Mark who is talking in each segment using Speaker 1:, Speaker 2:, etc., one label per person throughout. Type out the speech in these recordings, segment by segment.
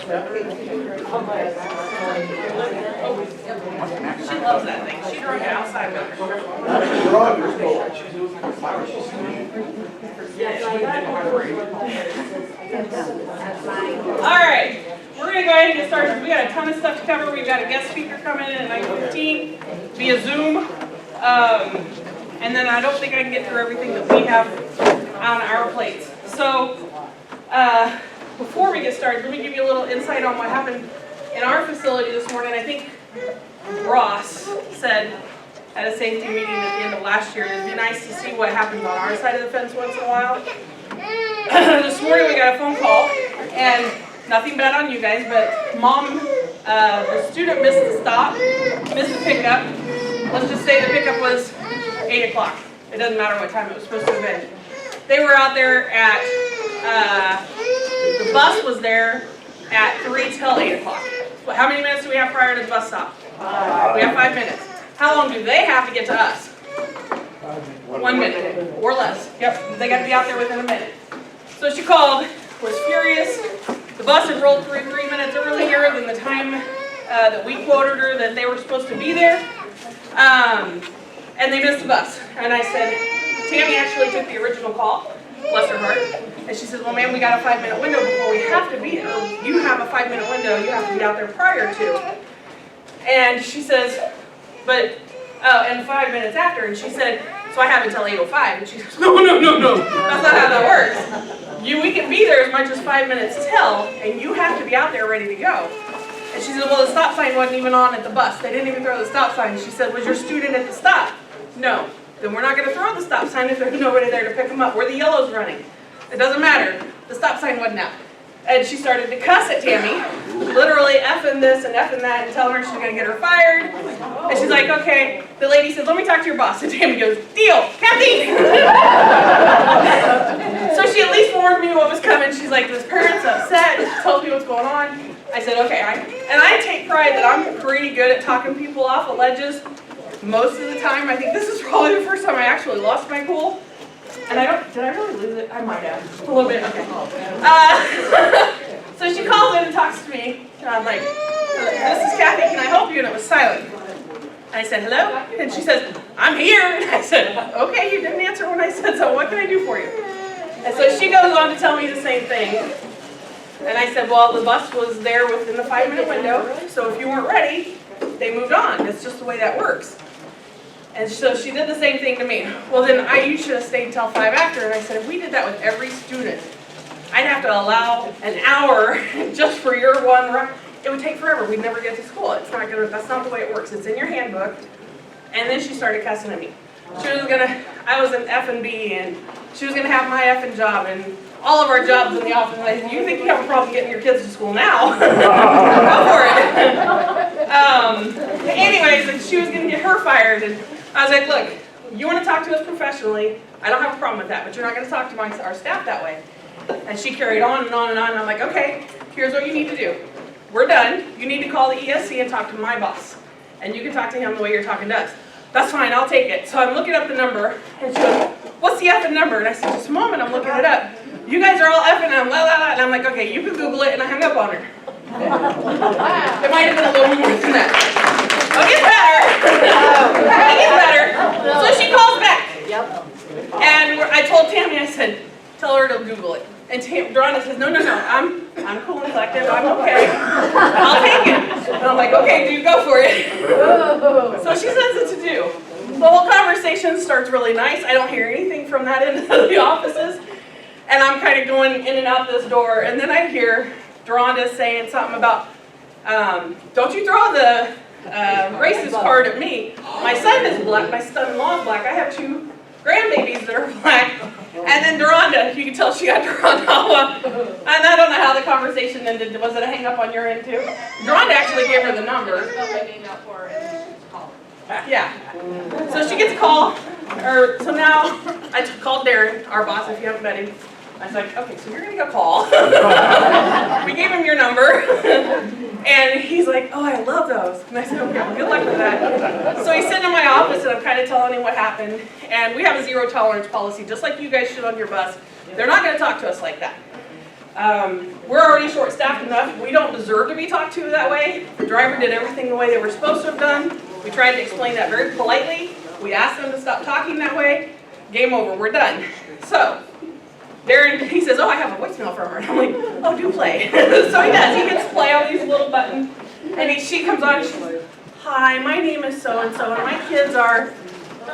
Speaker 1: She loves that thing. She drove it outside with her. All right, we're going to go ahead and get started. We got a ton of stuff to cover. We've got a guest speaker coming in at 9:15 via Zoom. And then I don't think I can get through everything that we have on our plates. So before we get started, let me give you a little insight on what happened in our facility this morning. I think Ross said at a safety meeting at the end of last year, it'd be nice to see what happens on our side of the fence once in a while. This morning we got a phone call, and nothing bad on you guys, but mom, the student missed the stop, missed the pickup. Let's just say the pickup was 8 o'clock. It doesn't matter what time it was supposed to have been. They were out there at, the bus was there at 3 till 8 o'clock. How many minutes do we have prior to the bus stop? We have 5 minutes. How long do they have to get to us? 1 minute or less. Yep, they got to be out there within a minute. So she called, was furious. The bus had rolled through 3 minutes earlier than the time that we quoted her that they were supposed to be there. And they missed the bus. And I said, Tammy actually took the original call, bless her heart. And she said, well, ma'am, we got a 5-minute window before we have to be, or you have a 5-minute window, you have to be out there prior to. And she says, but, and 5 minutes after, and she said, so I have until 8:05. And she says, no, that's not how that works. We can be there as much as 5 minutes till, and you have to be out there ready to go. And she said, well, the stop sign wasn't even on at the bus. They didn't even throw the stop sign. She said, was your student at the stop? No. Then we're not going to throw the stop sign if there's nobody there to pick them up. Where the yellow's running. It doesn't matter. The stop sign wasn't out. And she started to cuss at Tammy, literally effing this and effing that and telling her she's going to get her fired. And she's like, okay. The lady said, let me talk to your boss. And Tammy goes, deal, Kathy! So she at least warned me what was coming. She's like, this parent's upset. She told me what's going on. I said, okay. I take pride that I'm pretty good at talking people off of ledges. Most of the time, I think this is probably the first time I actually lost my cool. And did I really lose it? I might have. A little bit, okay. So she calls in and talks to me. And I'm like, this is Kathy, can I help you? And it was silent. And I said, hello? And she says, I'm here. And I said, okay, you didn't answer when I said so. What can I do for you? And so she goes on to tell me the same thing. And I said, well, the bus was there within the 5-minute window. So if you weren't ready, they moved on. It's just the way that works. And so she did the same thing to me. Well, then you should have stayed until 5 after. And I said, if we did that with every student, I'd have to allow an hour just for your one run. It would take forever. We'd never get to school. That's not the way it works. It's in your handbook. And then she started cussing at me. I was an F&B, and she was going to have my F&B job, and all of our jobs in the office. And I said, you think you have a problem getting your kids to school now? Go for it. Anyways, and she was going to get her fired. And I was like, look, you want to talk to us professionally, I don't have a problem with that, but you're not going to talk to our staff that way. And she carried on and on and on, and I'm like, okay, here's what you need to do. We're done. You need to call the ESC and talk to my boss. And you can talk to him the way you're talking to us. That's fine, I'll take it. So I'm looking up the number, and she goes, what's the effing number? And I said, just a moment, I'm looking it up. You guys are all effing, and I'm la la la, and I'm like, okay, you can Google it, and I hung up on her. It might have been a little more than that. It gets better. So she calls back. And I told Tammy, I said, tell her to Google it. And Dorana says, no, I'm cool and collected, I'm okay. I'll take it. And I'm like, okay, dude, go for it. So she says what to do. The whole conversation starts really nice. I don't hear anything from that end of the offices. And I'm kind of going in and out this door. And then I hear Dorana saying something about, don't you throw the racist card at me. My son is black, my son-in-law is black. I have 2 grandbabies that are black. And then Doranda, you can tell she got Doranda. And I don't know how the conversation ended. Was it a hang up on your end too? Doranda actually gave her the number. Yeah. So she gets a call. So now I called Darren, our boss, if you haven't met him. I was like, okay, so you're going to go call. We gave him your number. And he's like, oh, I love those. And I said, okay, well, good luck with that. So he's sitting in my office, and I'm kind of telling him what happened. And we have a zero tolerance policy, just like you guys should on your bus. They're not going to talk to us like that. We're already short-staffed enough. We don't deserve to be talked to that way. The driver did everything the way they were supposed to have done. We tried to explain that very politely. We asked them to stop talking that way. Game over, we're done. So, Darren, he says, oh, I have a voicemail from her. And I'm like, oh, do play. So he does. He hits play on these little buttons. And she comes on and she says, hi, my name is so-and-so, and my kids are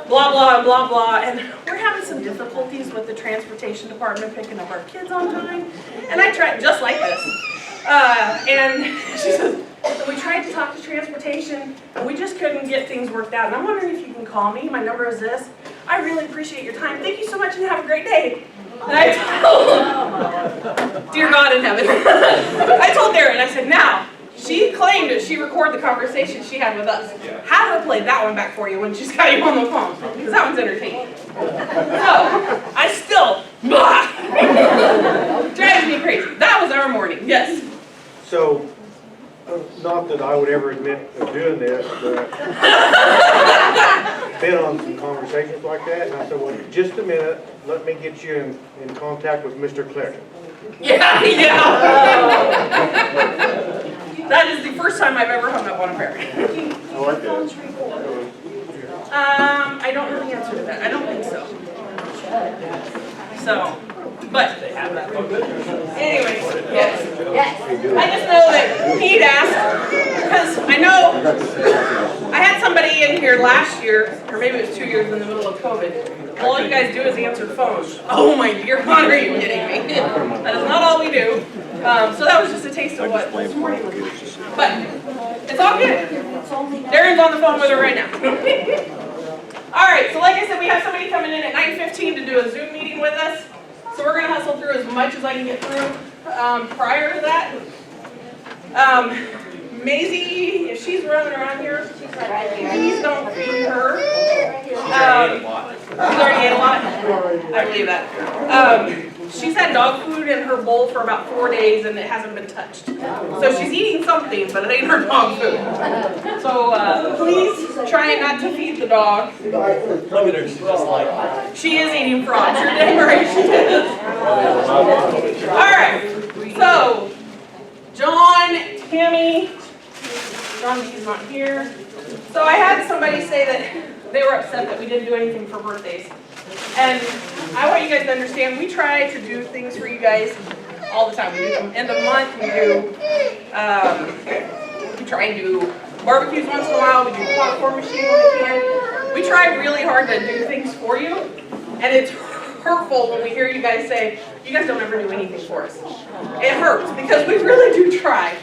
Speaker 1: blah, blah, and blah, blah, and we're having some difficulties with the transportation department picking up our kids on time. And I tried, just like this. And she says, so we tried to talk to transportation, and we just couldn't get things worked out. And I'm wondering if you can call me. My number is this. I really appreciate your time. Thank you so much, and have a great day. And I told, dear God in heaven, I told Darren, I said, now, she claimed that she recorded the conversation she had with us. Have her play that one back for you when she's got you on the phone, because that one's entertaining. So, I still, drives me crazy. That was our morning, yes.
Speaker 2: So, not that I would ever admit of doing this, but been on some conversations like that, and I said, well, just a minute, let me get you in contact with Mr. Clinton.
Speaker 1: Yeah. That is the first time I've ever hung up on a parent.
Speaker 2: I like that.
Speaker 1: I don't know the answer to that. I don't think so. So, but anyways, yes. I just know that he'd asked, because I know I had somebody in here last year, or maybe it was 2 years in the middle of COVID. All you guys do is answer phones. Oh my dear God, are you kidding me? That is not all we do. So that was just a taste of what this morning was like. But it's all good. Darren's on the phone with her right now. All right, so like I said, we have somebody coming in at 9:15 to do a Zoom meeting with us. So we're going to hustle through as much as I can get through. Prior to that, Maisie, if she's running around here, please don't feed her. She's already ate a lot. I believe that. She's had dog food in her bowl for about 4 days and it hasn't been touched. So she's eating something, but it ain't her dog food. So please try not to feed the dog.
Speaker 3: Look at her, she's just like...
Speaker 1: She is eating frogs. You're damn right she is. Alright, so John, Tammy, John B's not here. So I had somebody say that they were upset that we didn't do anything for birthdays. And I want you guys to understand, we try to do things for you guys all the time. We do them end of month, we try and do barbecues once in a while, we do the popcorn machine when we can. We try really hard to do things for you, and it's hurtful when we hear you guys say, you guys don't ever do anything for us. It hurts, because we really do try.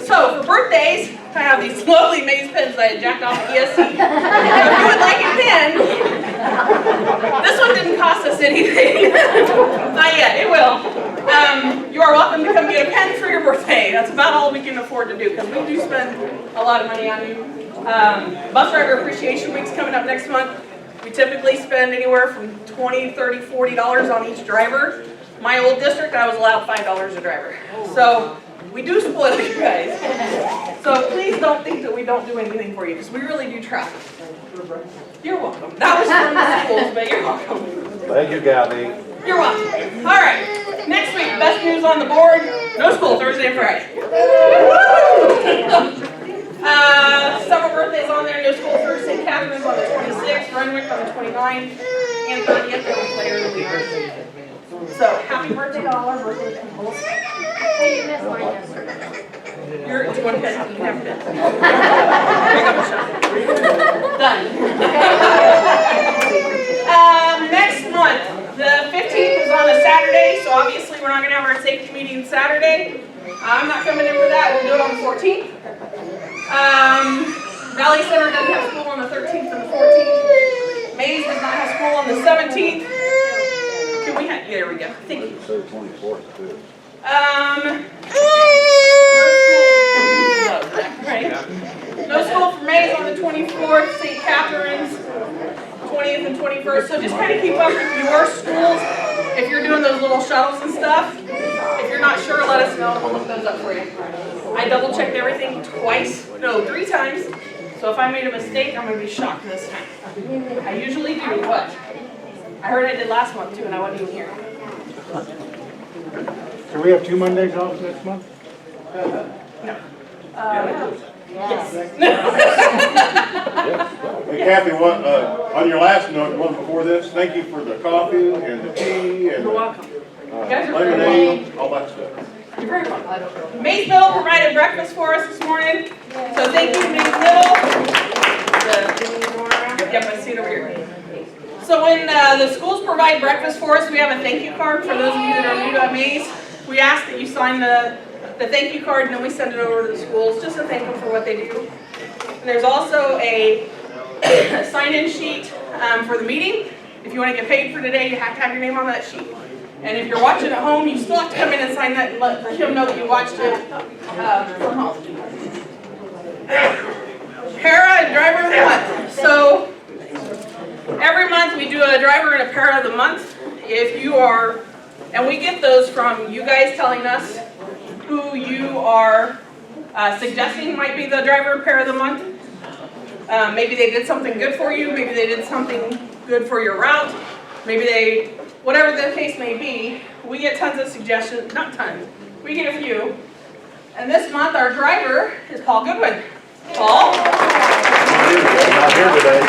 Speaker 1: So for birthdays, I have these lovely Maze pens that I jacked off at ESC. If you would like a pen, this one didn't cost us anything. Not yet, it will. You are welcome to come get a pen for your birthday. That's about all we can afford to do, because we do spend a lot of money on you. Bus Driver Appreciation Week's coming up next month. We typically spend anywhere from $20, $30, $40 on each driver. My old district, I was allowed $5 a driver. So we do spoil you guys. So please don't think that we don't do anything for you, because we really do try. You're welcome. That was from the schools, but you're welcome.
Speaker 2: Thank you, Kathy.
Speaker 1: You're welcome. All right. Next week, best news on the board. No school Thursday and Friday. Several birthdays on there. No school Thursday. Catherine's on the 26th. Renwick on the 29th. And 30th. And later in the week. So, happy birthday to all our birthday people.
Speaker 4: Hey, you missed mine yesterday.
Speaker 1: You're do you want a pen? You can have a pen. Pick up a shot. Done. Next month, the 15th is on a Saturday, so obviously we're not going to have our safety meeting Saturday. I'm not coming in for that. We'll do it on the 14th. Valley Center doesn't have school on the 13th and the 14th. Maze does not have school on the 17th. Can we have? Yeah, there we go. Thank you.
Speaker 2: So 24th too.
Speaker 1: No school for Maze on the 24th, St. Catherine's 20th and 21st. So just kind of keep up with your schools. If you're doing those little shuttles and stuff, if you're not sure, let us know and we'll look those up for you. I double checked everything three times. So if I made a mistake, I'm going to be shocked this time. I usually do, what? I heard I did last month too, and I wasn't even here.
Speaker 2: So we have 2 Mondays off next month?
Speaker 5: Hey Kathy, on your last note, the one before this, thank you for the coffee and the tea and
Speaker 1: You're welcome. You guys are very welcome.
Speaker 5: lemonade, all that stuff.
Speaker 1: You're very welcome. Mays Middle provided breakfast for us this morning, so thank you, Mays Middle. Yep, I see it over here. So when the schools provide breakfast for us, we have a thank you card for those of you that are new to Mays. We ask that you sign the thank you card and then we send it over to the schools just to thank them for what they do. And there's also a sign-in sheet for the meeting. If you want to get paid for today, you have to have your name on that sheet. And if you're watching at home, you still have to come in and sign that and let him know that you watched it from home. Para and driver of the month. So every month we do a driver and a para of the month. If you are, and we get those from you guys telling us who you are suggesting might be the driver and para of the month. Maybe they did something good for you. Maybe they did something good for your route. Maybe they, whatever the case may be, we get tons of suggestions, not tons, we get a few. And this month our driver is Paul Goodwin. Paul?
Speaker 2: Not here today.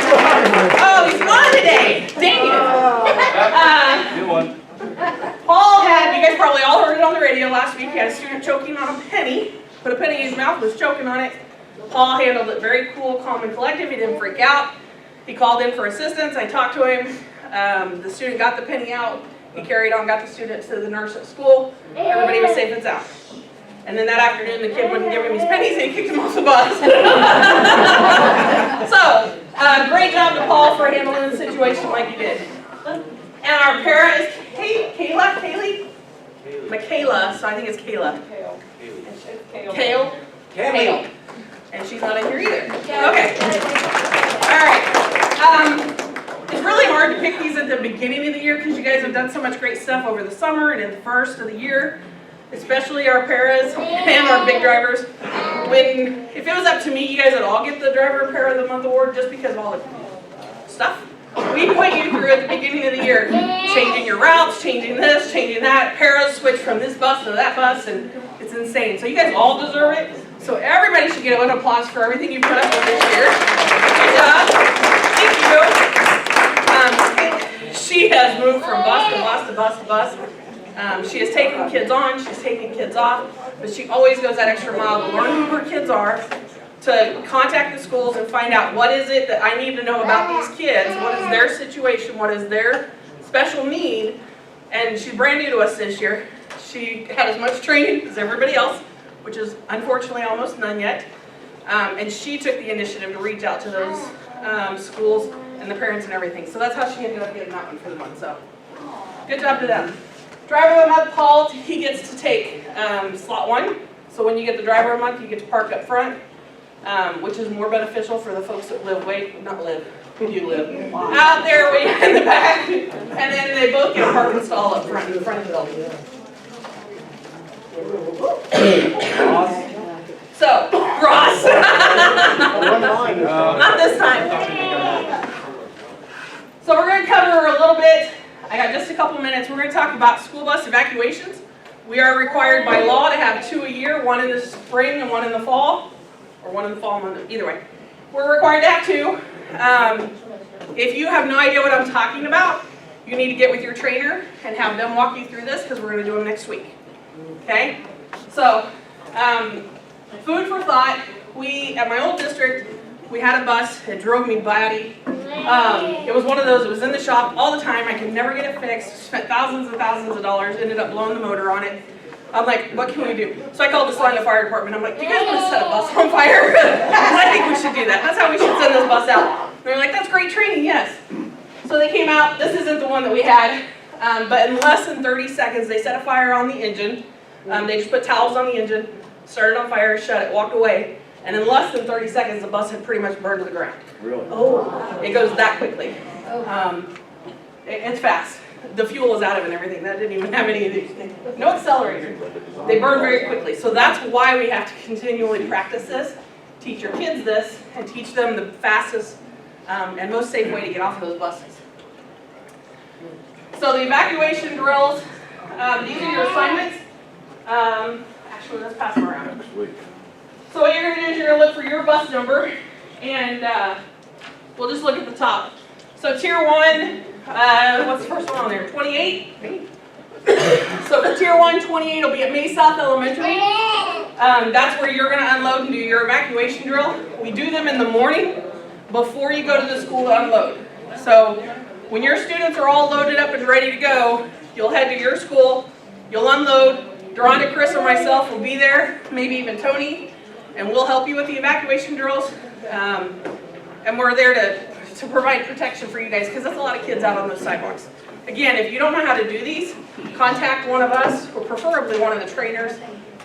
Speaker 1: Oh, he's on today. Dang it.
Speaker 3: Good one.
Speaker 1: Paul had, you guys probably all heard it on the radio last week, he had a student choking on a penny, put a penny in his mouth, was choking on it. Paul handled it very cool, calm, and collective. He didn't freak out. He called in for assistance. I talked to him. The student got the penny out. He carried on, got the student to the nurse at school. Everybody was safe and sound. And then that afternoon, the kid wouldn't give him his pennies and he kicked him off the bus. So, great job to Paul for handling the situation like he did. And our para is Kaylee? Michaela, so I think it's Kayla. Kale? Kale. And she's not in here either. Okay. All right. It's really hard to pick these at the beginning of the year because you guys have done so much great stuff over the summer and in the first of the year, especially our paras and our big drivers. If it was up to me, you guys would all get the Driver Para of the Month award just because of all the stuff we put you through at the beginning of the year. Changing your routes, changing this, changing that. Paras switch from this bus to that bus, and it's insane. So you guys all deserve it. So everybody should get an applause for everything you put up with this year. Good job. Thank you. She has moved from bus to bus to bus to bus. She has taken kids on, she's taken kids off, but she always goes that extra mile to learn who her kids are, to contact the schools and find out what is it that I need to know about these kids, what is their situation, what is their special need. And she's brand new to us this year. She had as much training as everybody else, which is unfortunately almost none yet. And she took the initiative to reach out to those schools and the parents and everything. So that's how she ended up getting that one for the month. So good job to them. Driver of the month, Paul, he gets to take slot 1. So when you get the driver of the month, you get to park up front, which is more beneficial for the folks that live out there way in the back. And then they both get a parking stall up front in the front of the building. So, Ross. Not this time. So we're going to cover a little bit. I got just a couple minutes. We're going to talk about school bus evacuations. We are required by law to have 2 a year, one in the spring and one in the fall, or one in the fall, either way. We're required to have 2. If you have no idea what I'm talking about, you need to get with your trainer and have them walk you through this because we're going to do them next week. Okay? So, food for thought. At my old district, we had a bus. It drove me batty. It was one of those, it was in the shop all the time. I could never get it fixed. Spent thousands and thousands of dollars. Ended up blowing the motor on it. I'm like, what can we do? So I called the Salina Fire Department. I'm like, do you guys want to set a bus on fire? I think we should do that. That's how we should send this bus out. And they're like, that's great training, yes. So they came out. This isn't the one that we had. But in less than 30 seconds, they set a fire on the engine. They just put towels on the engine, started on fire, shut it, walked away. And in less than 30 seconds, the bus had pretty much burned to the ground.
Speaker 5: Really?
Speaker 1: Oh, it goes that quickly. It's fast. The fuel is out of it and everything. That didn't even have any of these things. No accelerator. They burn very quickly. So that's why we have to continually practice this, teach your kids this, and teach them the fastest and most safe way to get off of those buses. So the evacuation drills, these are your assignments. Actually, let's pass them around. So what you're gonna do is you're gonna look for your bus number, and we'll just look at the top. So tier 1, what's the first one on there? 28? So for tier 1, 28 will be at May South Elementary. That's where you're gonna unload and do your evacuation drill. We do them in the morning before you go to the school to unload. So when your students are all loaded up and ready to go, you'll head to your school, you'll unload. Deronda, Chris, or myself will be there, maybe even Tony, and we'll help you with the evacuation drills. And we're there to provide protection for you guys, because there's a lot of kids out on those sidewalks. Again, if you don't know how to do these, contact one of us, or preferably one of the trainers,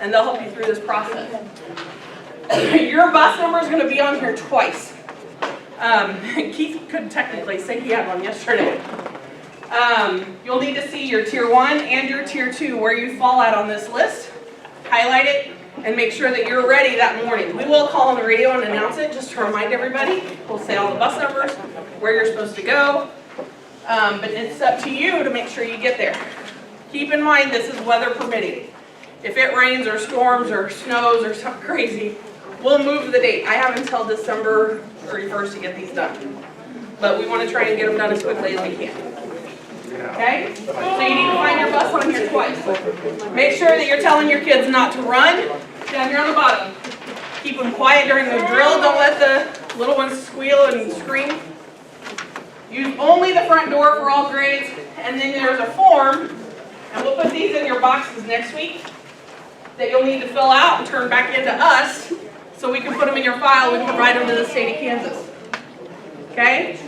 Speaker 1: and they'll help you through this process. Your bus number is going to be on here twice. Keith could technically say he had one yesterday. You'll need to see your tier 1 and your tier 2 where you fall out on this list. Highlight it and make sure that you're ready that morning. We will call on the radio and announce it just to remind everybody. We'll say all the bus numbers, where you're supposed to go. But it's up to you to make sure you get there. Keep in mind this is weather permitting. If it rains or storms or snows or something crazy, we'll move the date. I have until December 31st to get these done. But we want to try and get them done as quickly as we can. Okay? So you need to find your bus on here twice. Make sure that you're telling your kids not to run down here on the bottom. Keep them quiet during the drill. Don't let the little ones squeal and scream. Use only the front door for all grades. And then there's a form, and we'll put these in your boxes next week, that you'll need to fill out and turn back into us so we can put them in your file and provide them to the state of Kansas. Okay?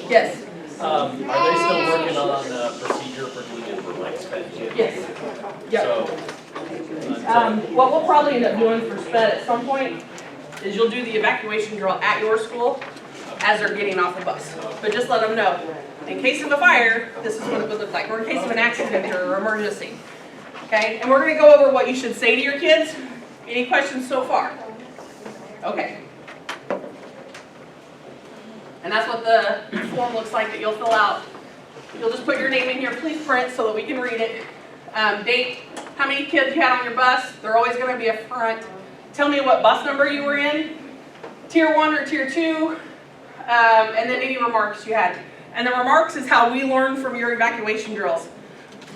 Speaker 1: Yes?
Speaker 3: Are they still working on the procedure for doing it for like sped kids?
Speaker 1: Yes. Yep.
Speaker 3: So,
Speaker 1: What we'll probably end up doing for SPED at some point is you'll do the evacuation drill at your school as they're getting off the bus. But just let them know, in case of a fire, this is what it would look like, or in case of an accident or emergency. Okay, and we're going to go over what you should say to your kids. Any questions so far? Okay. And that's what the form looks like that you'll fill out. You'll just put your name in here, please print so that we can read it. Date, how many kids you had on your bus. They're always going to be up front. Tell me what bus number you were in, tier 1 or tier 2, and then any remarks you had. And the remarks is how we learn from your evacuation drills.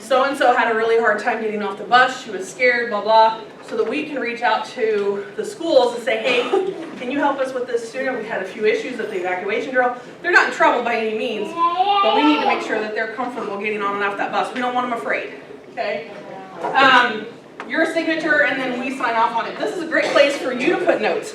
Speaker 1: So-and-so had a really hard time getting off the bus. She was scared, blah, blah. So that we can reach out to the schools and say, hey, can you help us with this student? We had a few issues at the evacuation drill. They're not in trouble by any means, but we need to make sure that they're comfortable getting on and off that bus. We don't want them afraid, okay? Your signature, and then we sign off on it. This is a great place for you to put notes.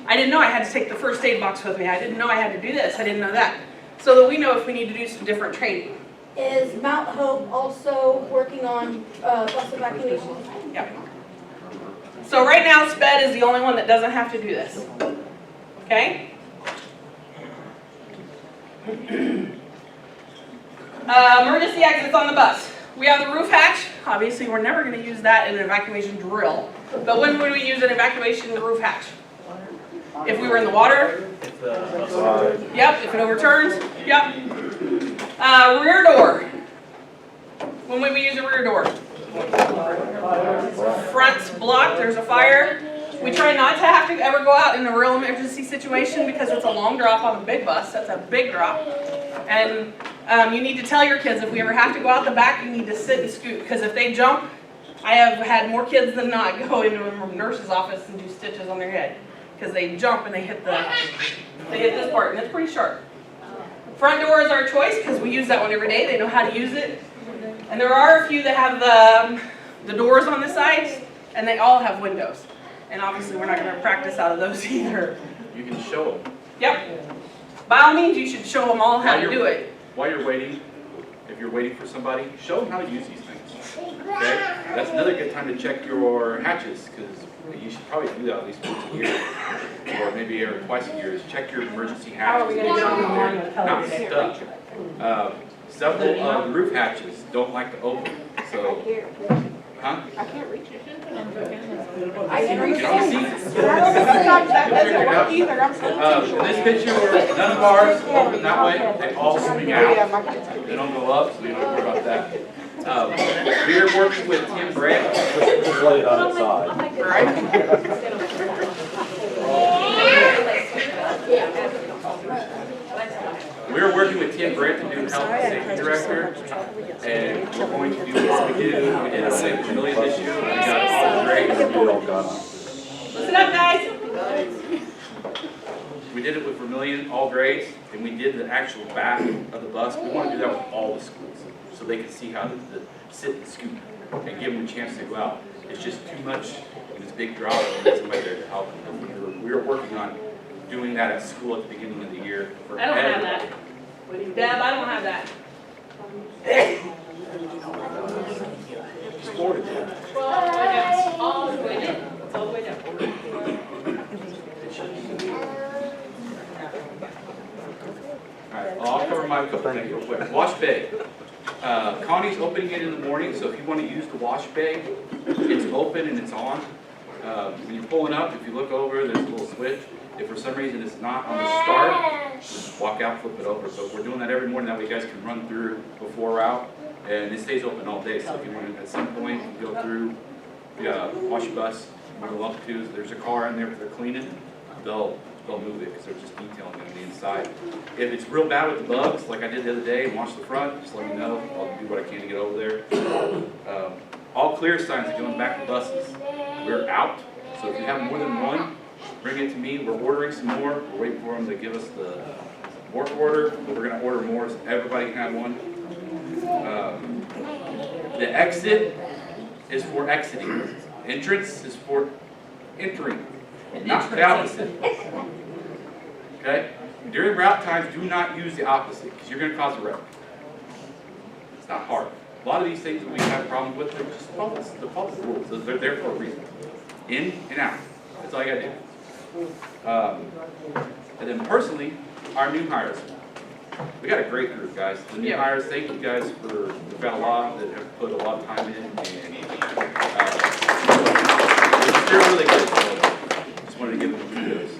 Speaker 1: I didn't know I had to take the first aid box with me. I didn't know I had to do this. I didn't know that. So that we know if we need to do some different training.
Speaker 4: Is Mount Hope also working on bus evacuation?
Speaker 1: Yep. So right now, SPED is the only one that doesn't have to do this. Okay? Emergency exits on the bus. We have the roof hatch. Obviously, we're never going to use that in an evacuation drill. But when would we use an evacuation roof hatch? If we were in the water? Yep, if it overturns. Yep. Rear door. When would we use a rear door? Front's blocked, there's a fire. We try not to have to ever go out in a real emergency situation because it's a long drop on a big bus. That's a big drop. And you need to tell your kids if we ever have to go out the back, you need to sit and scoot. Because if they jump, I have had more kids than not go into a nurse's office and do stitches on their head. Because they jump and they hit this part, and it's pretty sharp. Front door is our choice because we use that one every day. They know how to use it. And there are a few that have the doors on the sides, and they all have windows. And obviously we're not going to practice out of those either.
Speaker 6: You can show them.
Speaker 1: Yep. By all means, you should show them all how to do it.
Speaker 6: While you're waiting, if you're waiting for somebody, show them how to use these things. Okay? That's another good time to check your hatches, because you should probably do that at least once a year, or maybe every twice a year, is check your emergency hatches.
Speaker 1: How are we going to get on the line with
Speaker 6: Not
Speaker 1: Kelly?
Speaker 6: stuck. Several of the roof hatches don't like to open, so. Huh?
Speaker 4: I can't reach it.
Speaker 1: I can reach
Speaker 6: You can see.
Speaker 1: That doesn't work either. I'm so
Speaker 6: In this picture, none of ours open that way, they all swing out. They don't go up, so you don't have to worry about that. We are working with Tim Brandt.
Speaker 3: Just lay it on its side.
Speaker 6: We're working with Tim Brandt to do health and safety director, and we're going to do what we did. We did a million this year. We got all grades.
Speaker 1: Listen up, guys.
Speaker 6: We did it with Vermillion, all grades, and we did the actual back of the bus. We want to do that with all the schools, so they can see how to sit and scoop and give them a chance to go out. It's just too much in this big drop and there's somebody there to help them. We were working on doing that at school at the beginning of the year. For
Speaker 1: I don't have
Speaker 6: everyone.
Speaker 1: that. Deb, I don't have that. All the way down. It's all the way down.
Speaker 6: All right, I'll cover my couple things real quick. Wash bay. Connie's opening it in the morning, so if you want to use the wash bay, it's open and it's on. When you're pulling up, if you look over, there's a little switch. If for some reason it's not on the start, just walk out, flip it over. So we're doing that every morning, that way you guys can run through before route. And it stays open all day, so if you want to, at some point, go through, wash your bus, one of the lump twos, there's a car in there, if they're cleaning, they'll move it, because they're just detailing it on the inside. If it's real bad with the bugs, like I did the other day, and wash the front, just let me know, I'll do what I can to get over there. All clear signs are going back to buses. We're out, so if you have more than one, bring it to me. We're ordering some more, we're waiting for them to give us the work order, but we're gonna order more, so everybody can have one. The exit is for exiting. Entrance is for entering, not the opposite. Okay? During route times, do not use the opposite, because you're going to cause a wreck. It's not hard. A lot of these things that we have problems with, they're just follow the rules. They're there for a reason. In and out. That's all you got to do. And then personally, our new hires. We got a great group, guys. The new hires, thank you guys for, we've got a lot that have put a lot of time in, and they're really good. So just wanted to give them kudos.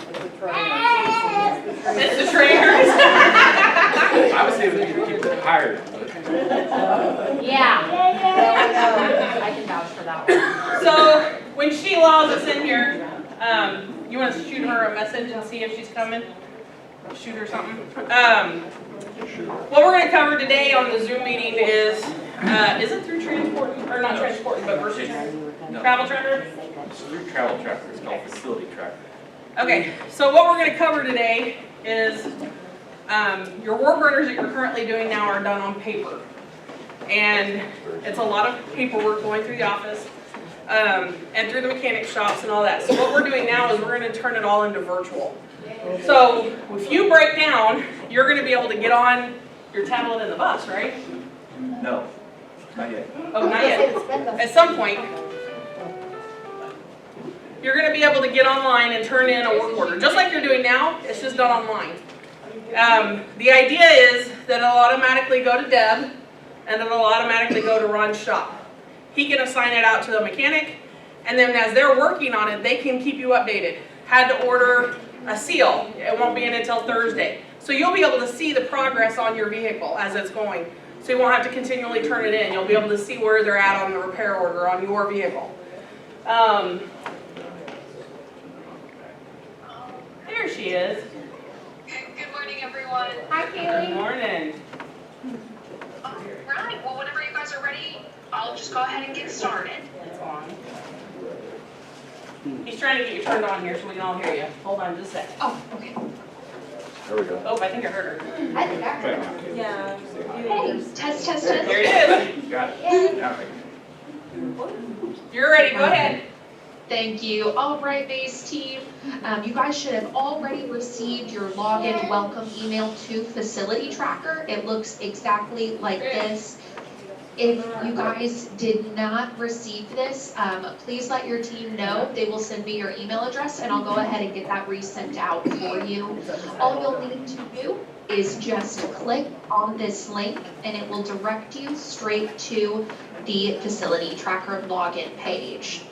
Speaker 1: It's the trainers.
Speaker 6: I would say we need to keep them hired, but
Speaker 7: Yeah. I can vouch for that one.
Speaker 1: So when she allows us in here, you want to shoot her a message and see if she's coming? Shoot her something. What we're going to cover today on the Zoom meeting is it through transport, or not transport, but versus travel tracker?
Speaker 6: it's through travel tracker. It's called facility tracker.
Speaker 1: Okay, so what we're going to cover today is your work orders that you're currently doing now are done on paper. And it's a lot of paperwork going through the office and through the mechanic shops and all that. So what we're doing now is we're going to turn it all into virtual. So if you break down, you're going to be able to get on your tablet in the bus, right?
Speaker 3: No, not yet.
Speaker 1: Oh, not yet. At some point, you're going to be able to get online and turn in a work order. Just like you're doing now, it's just done online. The idea is that it'll automatically go to Deb, and it'll automatically go to Ron's shop. He can assign it out to the mechanic, and then as they're working on it, they can keep you updated. Had to order a seal. It won't be in until Thursday. So you'll be able to see the progress on your vehicle as it's going. So you won't have to continually turn it in. You'll be able to see where they're at on the repair order on your vehicle. There she is.
Speaker 8: Good morning, everyone.
Speaker 7: Hi,
Speaker 1: Good
Speaker 7: Kaylee.
Speaker 1: morning.
Speaker 8: All right, well, whenever you guys are ready, I'll just go ahead and get started.
Speaker 1: It's on. He's trying to get you turned on here so we can all hear you. Hold on just a sec.
Speaker 8: Oh, okay.
Speaker 3: There we go.
Speaker 1: Oh, I think I heard her.
Speaker 4: I think I heard it.
Speaker 1: Yeah.
Speaker 8: Hey, test, test, test.
Speaker 1: There it is.
Speaker 6: Got it. Now I can-
Speaker 1: You're ready. Go ahead.
Speaker 8: Thank you. All right, base team. You guys should have already received your login welcome email to Facility Tracker. It looks exactly like this. If you guys did not receive this, please let your team know. They will send me your email address and I'll go ahead and get that resent out for you. All you'll need to do is just click on this link and it will direct you straight to the Facility Tracker login page.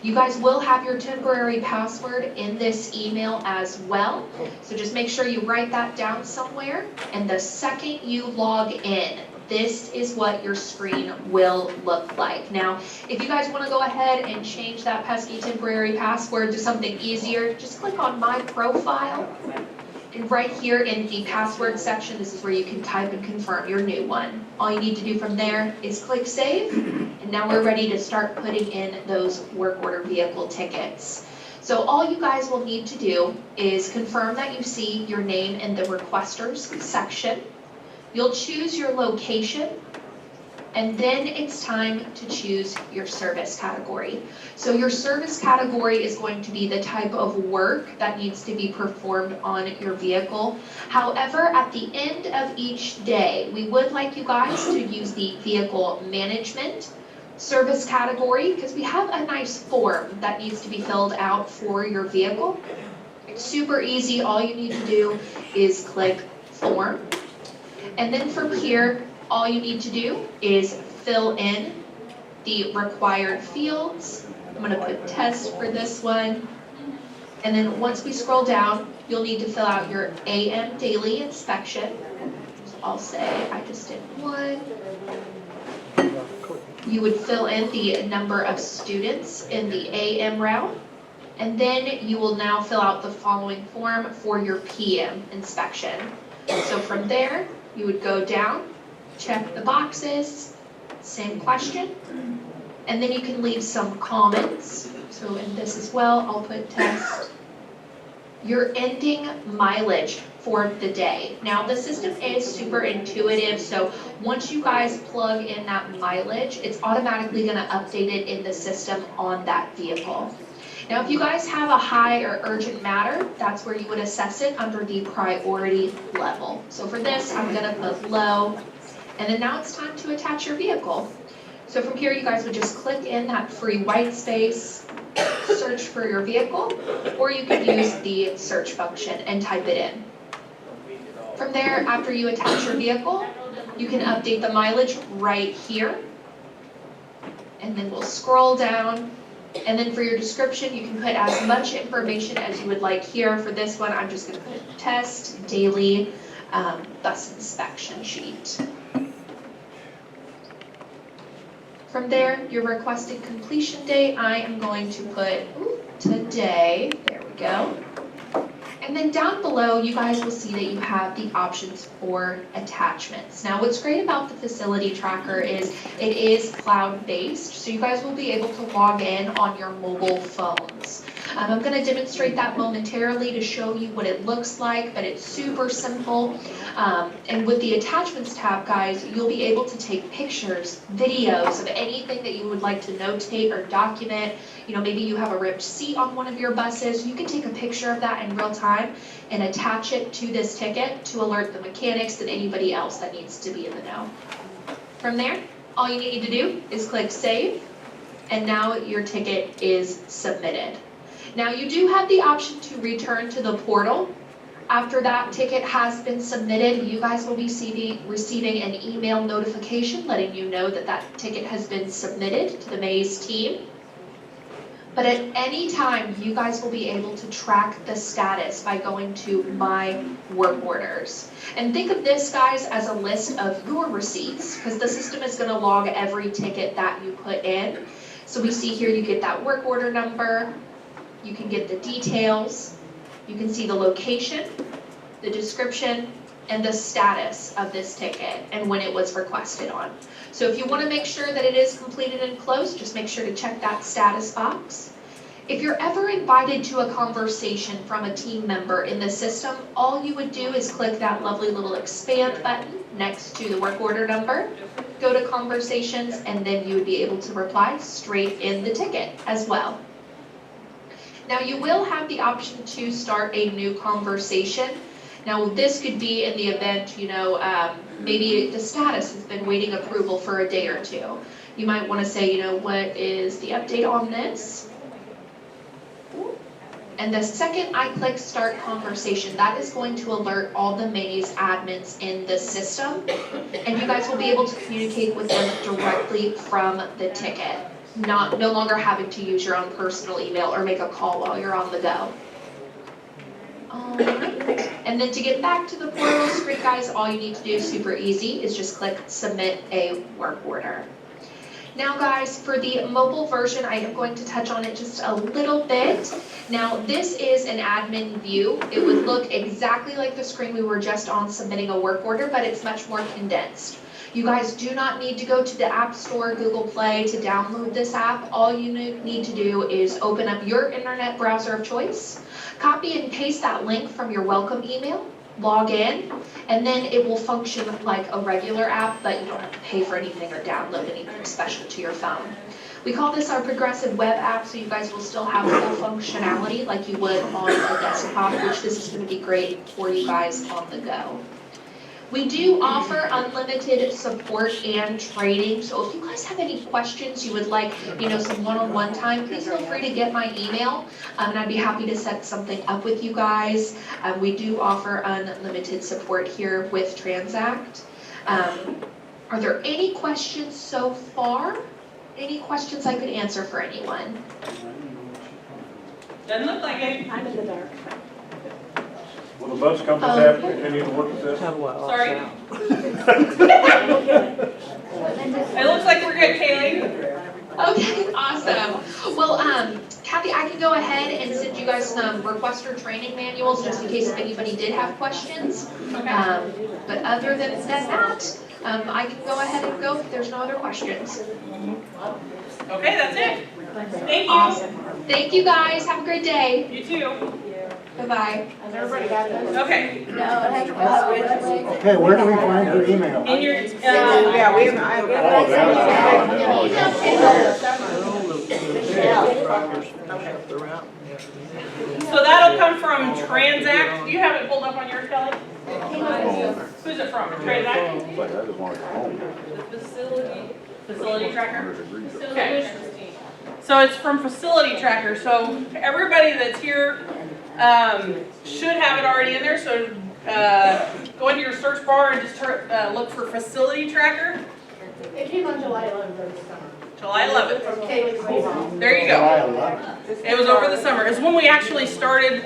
Speaker 8: You guys will have your temporary password in this email as well. So just make sure you write that down somewhere. And the second you log in, this is what your screen will look like. Now, if you guys want to go ahead and change that pesky temporary password to something easier, just click on My Profile. And right here in the password section, this is where you can type and confirm your new one. All you need to do from there is click Save, and now we're ready to start putting in those work order vehicle tickets. So all you guys will need to do is confirm that you see your name in the requesters section. You'll choose your location, and then it's time to choose your service category. So your service category is going to be the type of work that needs to be performed on your vehicle. However, at the end of each day, we would like you guys to use the vehicle management service category, because we have a nice form that needs to be filled out for your vehicle. It's super easy. All you need to do is click Form. And then from here, all you need to do is fill in the required fields. I'm going to put test for this one. And then once we scroll down, you'll need to fill out your AM daily inspection. So I'll say I just did 1. You would fill in the number of students in the AM route. And then you will now fill out the following form for your PM inspection. So from there, you would go down, check the boxes, same question, and then you can leave some comments. So in this as well, I'll put test. Your ending mileage for the day. Now the system is super intuitive, so once you guys plug in that mileage, it's automatically going to update it in the system on that vehicle. Now if you guys have a high or urgent matter, that's where you would assess it under the priority level. So for this, I'm going to put low, and then now it's time to attach your vehicle. So from here, you guys would just click in that free white space, search for your vehicle, or you can use the search function and type it in. From there, after you attach your vehicle, you can update the mileage right here. And then we'll scroll down. And then for your description, you can put as much information as you would like here. For this one, I'm just going to put test daily bus inspection sheet. From there, your requested completion date, I am going to put today. There we go. And then down below, you guys will see that you have the options for attachments. Now, what's great about the facility tracker is it is cloud-based, so you guys will be able to log in on your mobile phones. I'm going to demonstrate that momentarily to show you what it looks like, but it's super simple. And with the attachments tab, guys, you'll be able to take pictures, videos of anything that you would like to notate or document. You know, maybe you have a ripped seat on one of your buses. You can take a picture of that in real time and attach it to this ticket to alert the mechanics and anybody else that needs to be in the know. From there, all you need to do is click Save, and now your ticket is submitted. Now you do have the option to return to the portal. After that ticket has been submitted, you guys will be receiving an email notification letting you know that that ticket has been submitted to the Maze team. But at any time, you guys will be able to track the status by going to My Work Orders. And think of this, guys, as a list of your receipts, because the system is going to log every ticket that you put in. So we see here you get that work order number, you can get the details, you can see the location, the description, and the status of this ticket and when it was requested on. So if you want to make sure that it is completed and closed, just make sure to check that status box. If you're ever invited to a conversation from a team member in the system, all you would do is click that lovely little expand button next to the work order number, go to conversations, and then you would be able to reply straight in the ticket as well. Now you will have the option to start a new conversation. Now this could be in the event, maybe the status has been waiting approval for a day or two. You might want to say, what is the update on this? And the second I click Start Conversation, that is going to alert all the Maze admins in the system, and you guys will be able to communicate with them directly from the ticket, no longer having to use your own personal email or make a call while you're on the go. Alright, and then to get back to the portal screen, guys, all you need to do is super easy, is just click submit a work order. Now guys, for the mobile version, I am going to touch on it just a little bit. Now this is an admin view. It would look exactly like the screen we were just on submitting a work order, but it's much more condensed. You guys do not need to go to the App Store, Google Play to download this app. All you need to do is open up your internet browser of choice, copy and paste that link from your welcome email, log in, and then it will function like a regular app, but you don't have to pay for anything or download anything special to your phone. We call this our progressive web app, so you guys will still have full functionality like you would on a desktop, which this is going to be great for you guys on the go. We do offer unlimited support and training, so if you guys have any questions you would like, some one-on-one time, please feel free to get my email, and I'd be happy to set something up with you guys. We do offer unlimited support here with Transact. Are there any questions so far? Any questions I could answer for anyone?
Speaker 1: Doesn't look like it.
Speaker 4: I'm in the dark.
Speaker 5: Will the bus companies have to continue to work with this?
Speaker 1: Sorry. It looks like we're good, Kaylee.
Speaker 8: Okay, awesome. Well, Kathy, I can go ahead and send you guys some requester training manuals just in case if anybody did have questions. But other than that, I can go ahead and go if there's no other questions.
Speaker 1: Okay, that's it. Thank you.
Speaker 8: Awesome. Thank you guys. Have a great day.
Speaker 1: You too.
Speaker 8: Bye-bye.
Speaker 1: Okay.
Speaker 2: Okay, where do we find your email?
Speaker 1: In your, so that'll come from Transact. Do you have it pulled up on yours, Kelly? Who's it from? Transact? Facility Tracker? Okay. So it's from Facility Tracker. So everybody that's here should have it already in there. So go into your search bar and just look for Facility Tracker.
Speaker 4: It came on July 11th.
Speaker 1: July 11th.
Speaker 4: From Kaylee's mom.
Speaker 1: There you go. It was over the summer. It's when we actually started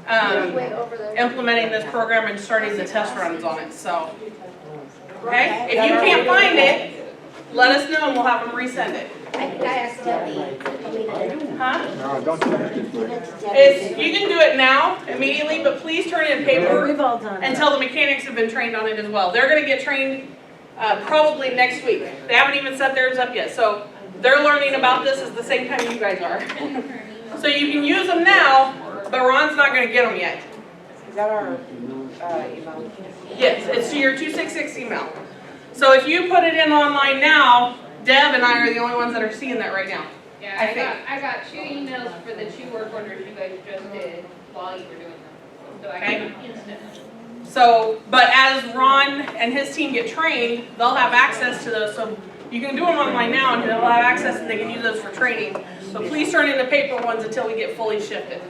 Speaker 4: Way over there.
Speaker 1: implementing this program and starting the test runs on it. So, okay, if you can't find it, let us know and we'll have them resend it.
Speaker 4: I think I accidentally deleted it.
Speaker 1: Huh?
Speaker 2: No, don't do that.
Speaker 1: You can do it now, immediately, but please turn in paper until the mechanics have been trained on it as well. They're gonna get trained probably next week. They haven't even set theirs up yet, so they're learning about this at the same time you guys are. So you can use them now, but Ron's not gonna get them yet.
Speaker 9: Is that our email?
Speaker 1: Yes, it's to your 266 email. So if you put it in online now, Deb and I are the only ones that are seeing that right now.
Speaker 10: Yeah, I got 2 emails for the 2 work orders you guys just did while you were doing them. So I got them instant.
Speaker 1: So, but as Ron and his team get trained, they'll have access to those. So you can do them online now and they'll have access and they can use those for training. So please turn in the paper ones until we get fully shifted.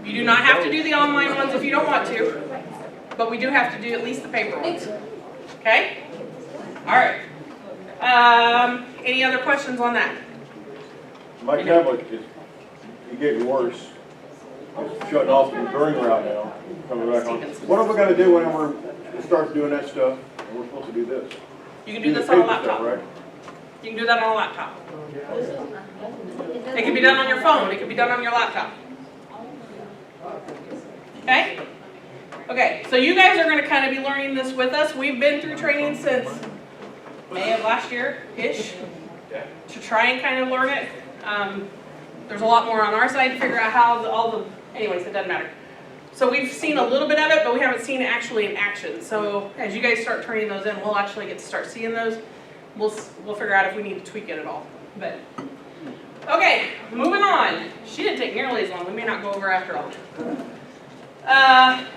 Speaker 1: You do not have to do the online ones if you don't want to, but we do have to do at least the paper ones. Okay? All right. Any other questions on that?
Speaker 5: My tablet is getting worse. It's shutting off during route now, coming back on. What are we gonna do whenever it starts doing that stuff and we're supposed to do this?
Speaker 1: You can do this on a
Speaker 5: the paper
Speaker 1: laptop.
Speaker 5: stuff, right?
Speaker 1: You can do that on a laptop. It can be done on your phone. It can be done on your laptop. Okay? Okay, so you guys are going to kind of be learning this with us. We've been through training since May of last year-ish to try and kind of learn it. There's a lot more on our side to figure out how anyways, it doesn't matter. So we've seen a little bit of it, but we haven't seen it actually in action. So as you guys start turning those in, we'll actually get to start seeing those. We'll figure out if we need to tweak it at all. But okay, moving on. She didn't take nearly as long. We may not go over after all.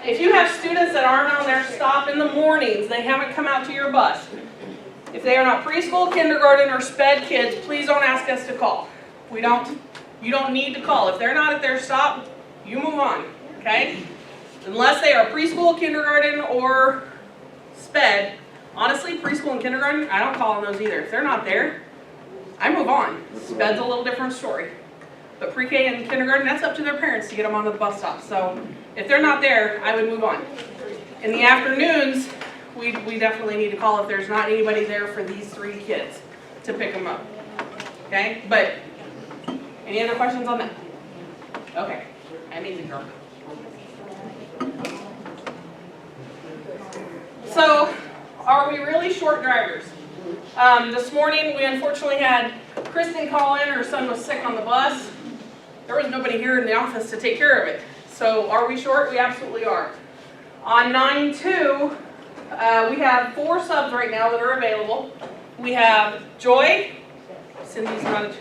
Speaker 1: If you have students that aren't on their stop in the mornings, they haven't come out to your bus. If they are not preschool, kindergarten, or sped kids, please don't ask us to call. You don't need to call. If they're not at their stop, you move on, okay? Unless they are preschool, kindergarten, or sped. Honestly, preschool and kindergarten, I don't call on those either. If they're not there, I move on. Sped's a little different story. But pre-K and kindergarten, that's up to their parents to get them onto the bus stop. So if they're not there, I would move on. In the afternoons, we definitely need to call if there's not anybody there for these 3 kids to pick them up. Okay, but any other questions on that? Okay, amazing girl. So, are we really short drivers? This morning, we unfortunately had Kristen call in, her son was sick on the bus. There was nobody here in the office to take care of it. So, are we short? We absolutely are. On 9-2, we have 4 subs right now that are available. We have Joy, Cindy's not,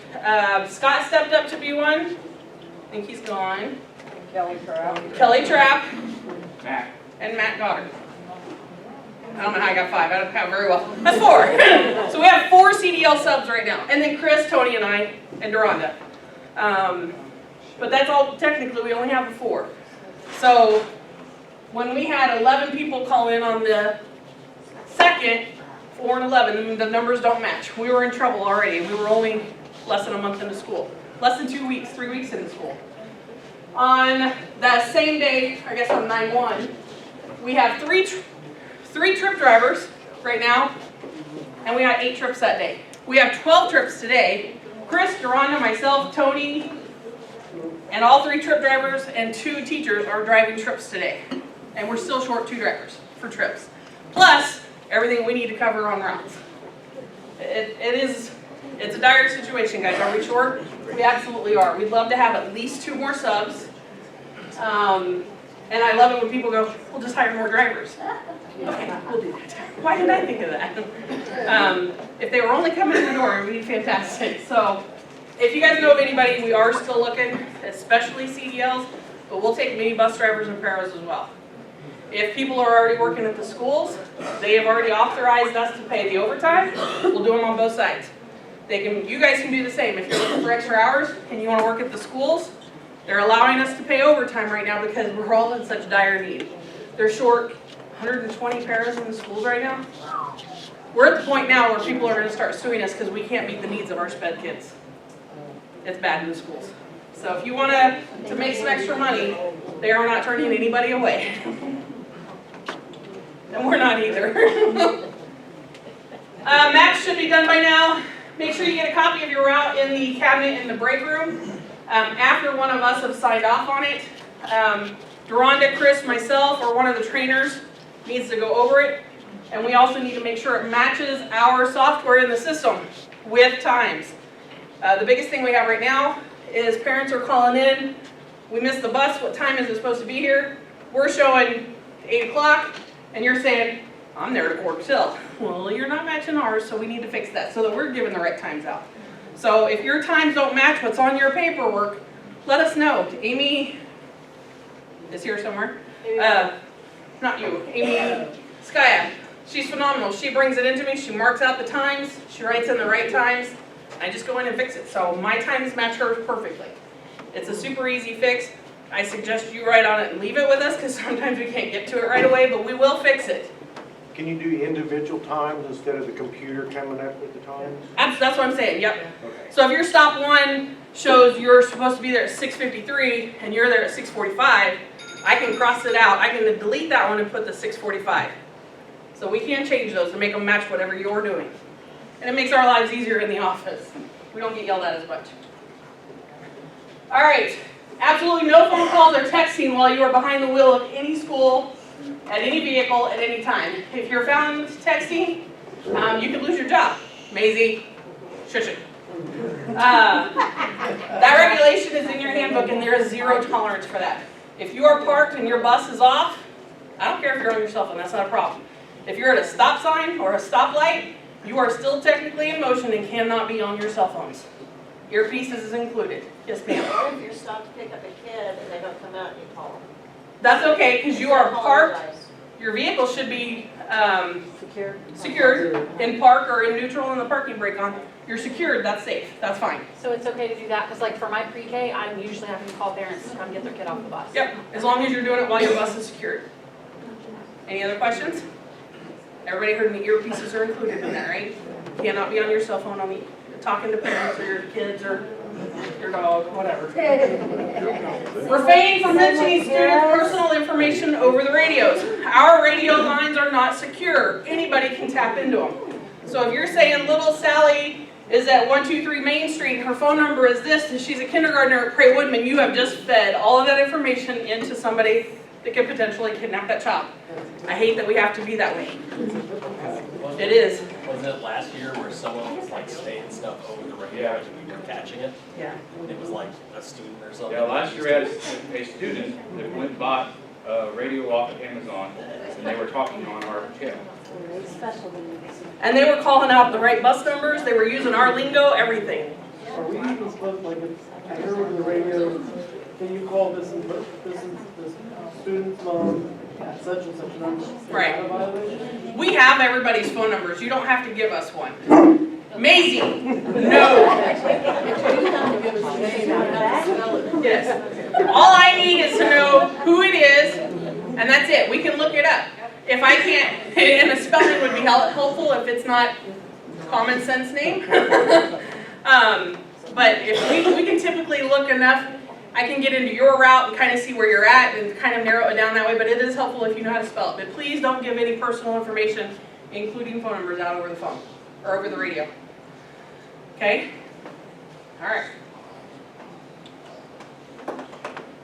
Speaker 1: Scott stepped up to be one. I think he's gone.
Speaker 9: Kelly Trapp.
Speaker 1: Kelly Trapp,
Speaker 6: Matt.
Speaker 1: and Matt Goddard. I don't know how I got 5, I don't count very well. That's 4. So we have 4 CDL subs right now. And then Chris, Tony, and I, and Deronda. But that's all, technically, we only have 4. So when we had 11 people call in on the 2nd, 4 and 11, the numbers don't match. We were in trouble already. We were only less than a month into school. Less than 2 weeks, 3 weeks into school. On that same day, I guess on 9-1, we have 3 trip drivers right now, and we had 8 trips that day. We have 12 trips today. Chris, Deronda, myself, Tony, and all 3 trip drivers and 2 teachers are driving trips today. And we're still short 2 drivers for trips. Plus, everything we need to cover on routes. It's a dire situation, guys. Are we short? We absolutely are. We'd love to have at least 2 more subs. And I love it when people go, we'll just hire more drivers. Okay, we'll do that. Why didn't I think of that? If they were only coming in the door, it would be fantastic. So, if you guys know of anybody, we are still looking, especially CDLs, but we'll take mini bus drivers and paras as well. If people are already working at the schools, they have already authorized us to pay the overtime. We'll do them on both sides. You guys can do the same. If you're looking for extra hours and you want to work at the schools, they're allowing us to pay overtime right now because we're all in such dire need. They're short 120 paras in the schools right now. We're at the point now where people are going to start suing us because we can't meet the needs of our sped kids. It's bad in the schools. So if you want to make some extra money, they are not turning anybody away. And we're not either. Maps should be done by now. Make sure you get a copy of your route in the cabinet in the break room. After one of us have signed off on it, Deronda, Chris, myself, or one of the trainers needs to go over it. And we also need to make sure it matches our software in the system with times. The biggest thing we have right now is parents are calling in. We missed the bus. What time is it supposed to be here? We're showing 8 o'clock, and you're saying, I'm there to quarter till. Well, you're not matching ours, so we need to fix that so that we're giving the right times out. So if your times don't match what's on your paperwork, let us know. Amy is here somewhere. Not you, Amy Skya. She's phenomenal. She brings it into me. She marks out the times. She writes in the right times. I just go in and fix it. So my times match hers perfectly. It's a super easy fix. I suggest you write on it and leave it with us because sometimes we can't get to it right away, but we will fix it.
Speaker 2: Can you do individual times instead of the computer coming up with the times?
Speaker 1: That's what I'm saying, yep.
Speaker 2: Okay.
Speaker 1: So if your stop 1 shows you're supposed to be there at 6:53 and you're there at 6:45, I can cross it out. I can delete that one and put the 6:45. So we can change those to make them match whatever you're doing. And it makes our lives easier in the office. We don't get yelled at as much. All right, absolutely no phone calls or texting while you are behind the wheel of any school, at any vehicle, at any time. If you're found texting, you could lose your job. Maisie, shush it. That regulation is in your handbook and there is 0 tolerance for that. If you are parked and your bus is off, I don't care if you're on your cell phone, that's not a problem. If you're at a stop sign or a stoplight, you are still technically in motion and cannot be on your cell phones. Earpieces is included. Yes, ma'am.
Speaker 11: Or if you're stopped to pick up a kid and they don't come out and you call them.
Speaker 1: That's okay, because you are parked.
Speaker 11: Apologize.
Speaker 1: Your vehicle should be secured in park or in neutral and the parking brake on. You're secured, that's safe, that's fine.
Speaker 7: So it's okay to do that, because like for my pre-K, I'm usually having to call parents to come get their kid off the bus.
Speaker 1: Yep, as long as you're doing it while your bus is secured. Any other questions? Everybody heard the earpieces are included in that, right? You cannot be on your cell phone talking to parents or your kids or your dog, whatever. Refrain from mentioning students' personal information over the radios. Our radio lines are not secure. Anybody can tap into them. So if you're saying little Sally is at 123 Main Street, her phone number is this, and she's a kindergartner at Prairie Woodman, you have just fed all of that information into somebody that could potentially kidnap that child. I hate that we have to be that way. It is.
Speaker 3: Was it last year where someone was like saying stuff over the radio and we were catching it?
Speaker 1: Yeah.
Speaker 3: It was like a student or something?
Speaker 6: Yeah, last year we had a student that went and bought a radio off of Amazon, and they were talking on our channel.
Speaker 1: And they were calling out the right bus numbers, they were using our lingo, everything.
Speaker 12: Are we even supposed, like, if I hear over the radio, can you call this student's mom at such and such number? Is
Speaker 1: Right.
Speaker 12: that a violation?
Speaker 1: We have everybody's phone numbers, you don't have to give us one. Maisie, no. Yes. All I need is to know who it is, and that's it, we can look it up. If I can't, and the spelling would be helpful if it's not common sense name. But if we can typically look enough, I can get into your route and kind of see where you're at and kind of narrow it down that way, but it is helpful if you know how to spell it. But please don't give any personal information, including phone numbers, out over the phone or over the radio. Okay? All right.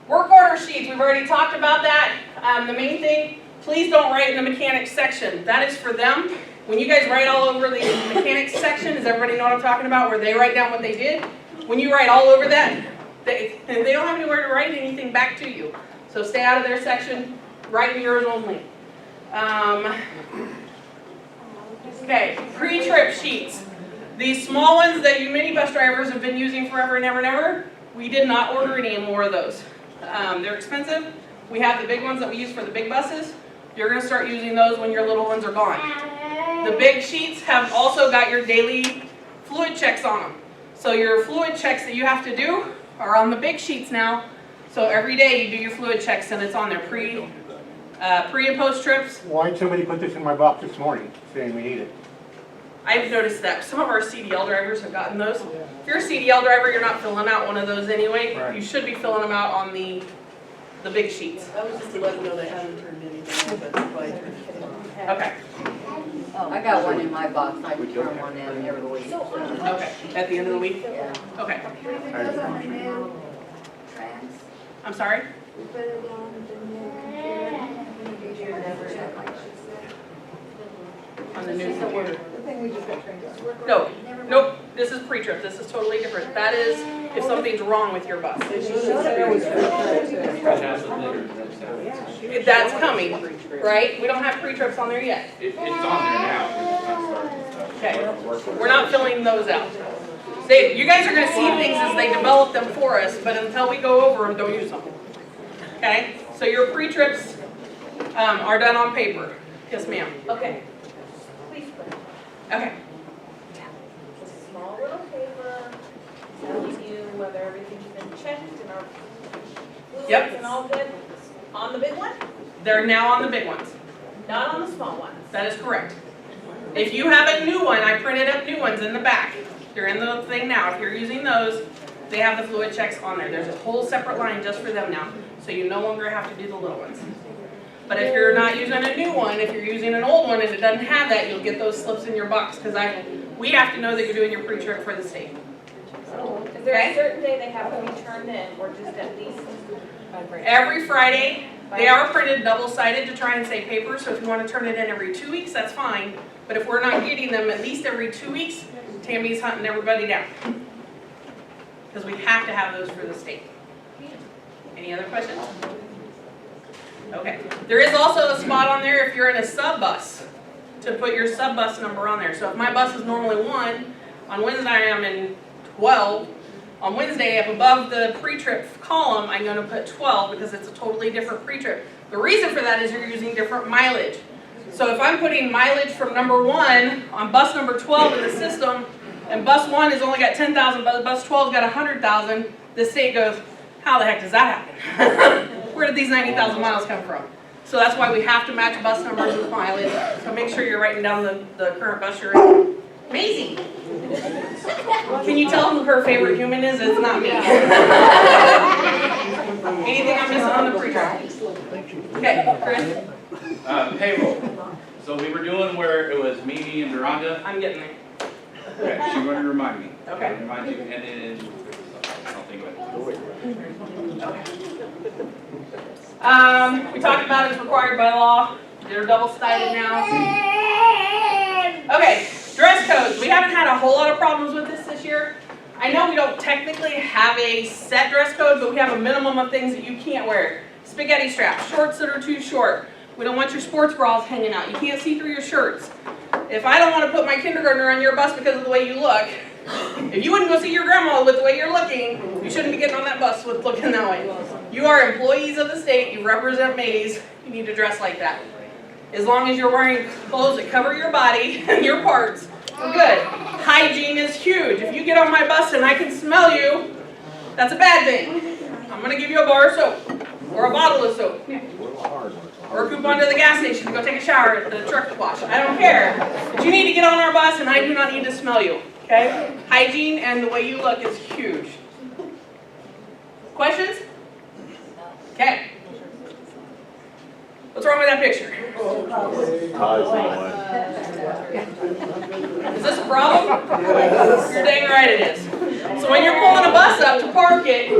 Speaker 1: Work order sheets, we've already talked about that. The main thing, please don't write in the mechanics section. That is for them. When you guys write all over the mechanics section, does everybody know what I'm talking about, where they write down what they did? When you write all over that, they don't have anywhere to write anything back to you. So stay out of their section, write in yours only. Okay, pre-trip sheets. These small ones that you minibus drivers have been using forever and ever and ever, we did not order any more of those. They're expensive. We have the big ones that we use for the big buses. You're going to start using those when your little ones are gone. The big sheets have also got your daily fluid checks on them. So your fluid checks that you have to do are on the big sheets now. So every day you do your fluid checks and it's on there pre and post trips.
Speaker 2: Why'd somebody put this in my box this morning, saying we need it?
Speaker 1: I've noticed that some of our CDL drivers have gotten those. If you're a CDL driver, you're not filling out one of those anyway.
Speaker 2: Right.
Speaker 1: You should be filling them out on the big sheets.
Speaker 9: That was just to let them know they haven't turned anything in, but nobody turned it in.
Speaker 1: Okay.
Speaker 11: I got one in my box, I would turn one in every week.
Speaker 1: Okay. At the end of the week?
Speaker 11: Yeah.
Speaker 1: Okay.
Speaker 4: Those on the new tracks,
Speaker 1: I'm sorry?
Speaker 4: we put it on the new computer.
Speaker 1: On the new computer.
Speaker 9: The thing we just got trained on.
Speaker 1: No. Nope. This is pre-trip. This is totally different. That is if something's wrong with your bus. That's coming, right? We don't have pre-trips on there yet.
Speaker 6: It's on there now, we're just not starting stuff.
Speaker 1: Okay. We're not filling those out. You guys are going to see things as they develop them for us, but until we go over them, don't use them. Okay? So your pre-trips are done on paper. Yes, ma'am.
Speaker 11: Okay. Please put it.
Speaker 1: Okay.
Speaker 11: Just a small little paper telling you whether everything's been checked and our
Speaker 1: Yep.
Speaker 11: fluids and all good. On the big one?
Speaker 1: They're now on the big ones.
Speaker 11: Not on the small ones.
Speaker 1: That is correct. If you have a new one, I printed up new ones in the back. They're in the thing now. If you're using those, they have the fluid checks on there. There's a whole separate line just for them now. So you no longer have to do the little ones. But if you're not using a new one, if you're using an old one and it doesn't have that, you'll get those slips in your box because we have to know that you're doing your pre-trip for the state.
Speaker 11: Is there a certain day they have to be turned in or just at least?
Speaker 1: Every Friday, they are printed double-sided to try and save paper, so if you want to turn it in every 2 weeks, that's fine. But if we're not getting them at least every 2 weeks, Tammy's hunting everybody down. Because we have to have those for the state. Any other questions? Okay. There is also a spot on there if you're in a sub bus to put your sub bus number on there. So if my bus is normally 1, on Wednesday I am in 12. On Wednesday, up above the pre-trip column, I'm going to put 12 because it's a totally different pre-trip. The reason for that is you're using different mileage. So if I'm putting mileage from number 1 on bus number 12 in the system, and bus 1 has only got 10,000, but bus 12's got 100,000, the state goes, how the heck does that happen? Where did these 90,000 miles come from? So that's why we have to match bus numbers with mileage. So make sure you're writing down the current bus you're in. Amazing. Can you tell who her favorite human is? It's not me. Anything I'm missing on the pre-draft? Okay, Chris?
Speaker 6: Payroll. So we were doing where it was Mimi and Miranda.
Speaker 1: I'm getting there.
Speaker 6: Okay, she's going to remind me.
Speaker 1: Okay.
Speaker 6: Remind you, and then, I don't think of it.
Speaker 1: We talked about it's required by law. They're double-sided now. Okay, dress codes. We haven't had a whole lot of problems with this year. I know we don't technically have a set dress code, but we have a minimum of things that you can't wear. Spaghetti straps, shorts that are too short. We don't want your sports bras hanging out. You can't see through your shirts. If I don't want to put my kindergartner on your bus because of the way you look, if you wouldn't go see your grandma with the way you're looking, you shouldn't be getting on that bus with looking that way. You are employees of the state. You represent Mays. You need to dress like that. As long as you're wearing clothes that cover your body and your parts, we're good. Hygiene is huge. If you get on my bus and I can smell you, that's a bad thing. I'm going to give you a bar of soap or a bottle of soap. Or a coupon to the gas station to go take a shower at the truck wash. I don't care. But you need to get on our bus and I do not need to smell you. Okay? Hygiene and the way you look is huge. Questions? Okay. What's wrong with that picture? Is this a problem? You're dang right it is. So when you're pulling a bus up to park it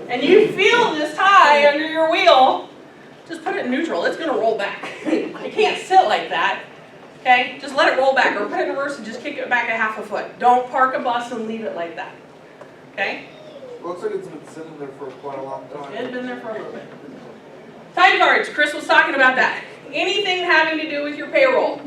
Speaker 1: and you feel this tie under your wheel, just put it in neutral. It's going to roll back. It can't sit like that. Okay? Just let it roll back, or put it in reverse and just kick it back a half a foot. Don't park a bus and leave it like that. Okay?
Speaker 12: Looks like it's been sitting there for quite a long time.
Speaker 1: It's been there for a little bit. Time cards. Chris was talking about that. Anything having to do with your payroll.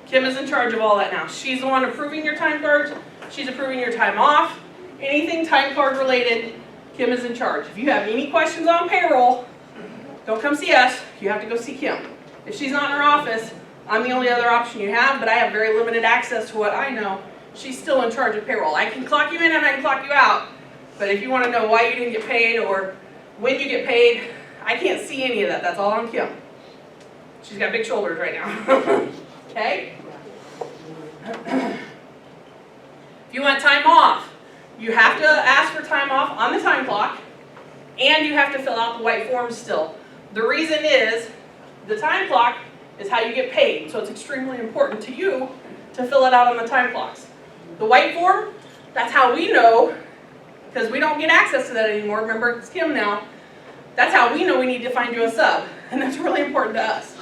Speaker 1: Kim is in charge of all that now. She's the one approving your time cards. She's approving your time off. Anything time card related, Kim is in charge. If you have any questions on payroll, don't come see us. You have to go see Kim. If she's not in her office, I'm the only other option you have, but I have very limited access to what I know. She's still in charge of payroll. I can clock you in and I can clock you out, but if you want to know why you didn't get paid or when you get paid, I can't see any of that. That's all on Kim. She's got big shoulders right now. Okay? If you want time off, you have to ask for time off on the time clock, and you have to fill out the white forms still. The reason is, the time clock is how you get paid, so it's extremely important to you to fill it out on the time clocks. The white form, that's how we know, because we don't get access to that anymore. Remember, it's Kim now. That's how we know we need to find you a sub, and that's really important to us.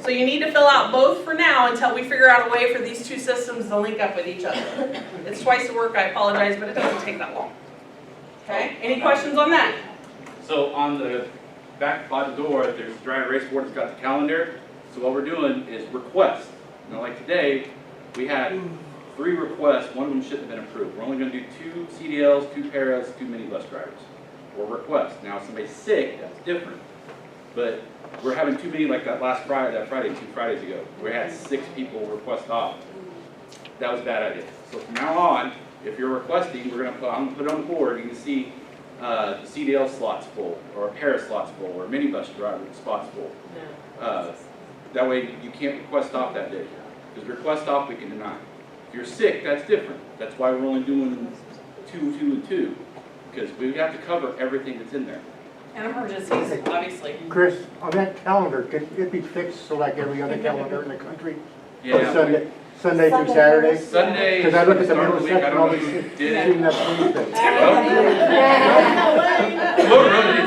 Speaker 1: So you need to fill out both for now until we figure out a way for these two systems to link up with each other. It's twice the work, I apologize, but it doesn't take that long. Okay, any questions on that?
Speaker 6: So on the back by the door, there's a dry erase board that's got the calendar. So what we're doing is requests. Now like today, we had 3 requests, one of them shouldn't have been approved. We're only going to do 2 CDLs, 2 paras, 2 minibus drivers, or requests. Now if somebody's sick, that's different. But we're having too many, like that Friday, 2 Fridays ago. We had 6 people request off. That was a bad idea. So from now on, if you're requesting, I'm gonna put it on the board. You can see the CDL slots full, or a para slots full, or a minibus driver spots full. That way you can't request off that day. Because request off we can deny. If you're sick, that's different. That's why we're only doing 2, 2, and 2. Because we have to cover everything that's in there.
Speaker 1: And emergencies, obviously.
Speaker 2: Chris, on that calendar, could it be fixed so like every other calendar in the country?
Speaker 6: Yeah.
Speaker 2: Sunday through Saturday?
Speaker 6: Sunday.
Speaker 2: Because I look at the
Speaker 6: start of
Speaker 2: middle
Speaker 6: week, I
Speaker 2: section,
Speaker 6: don't
Speaker 2: all
Speaker 6: know
Speaker 2: these,
Speaker 6: who did
Speaker 2: seeing
Speaker 6: it.
Speaker 2: that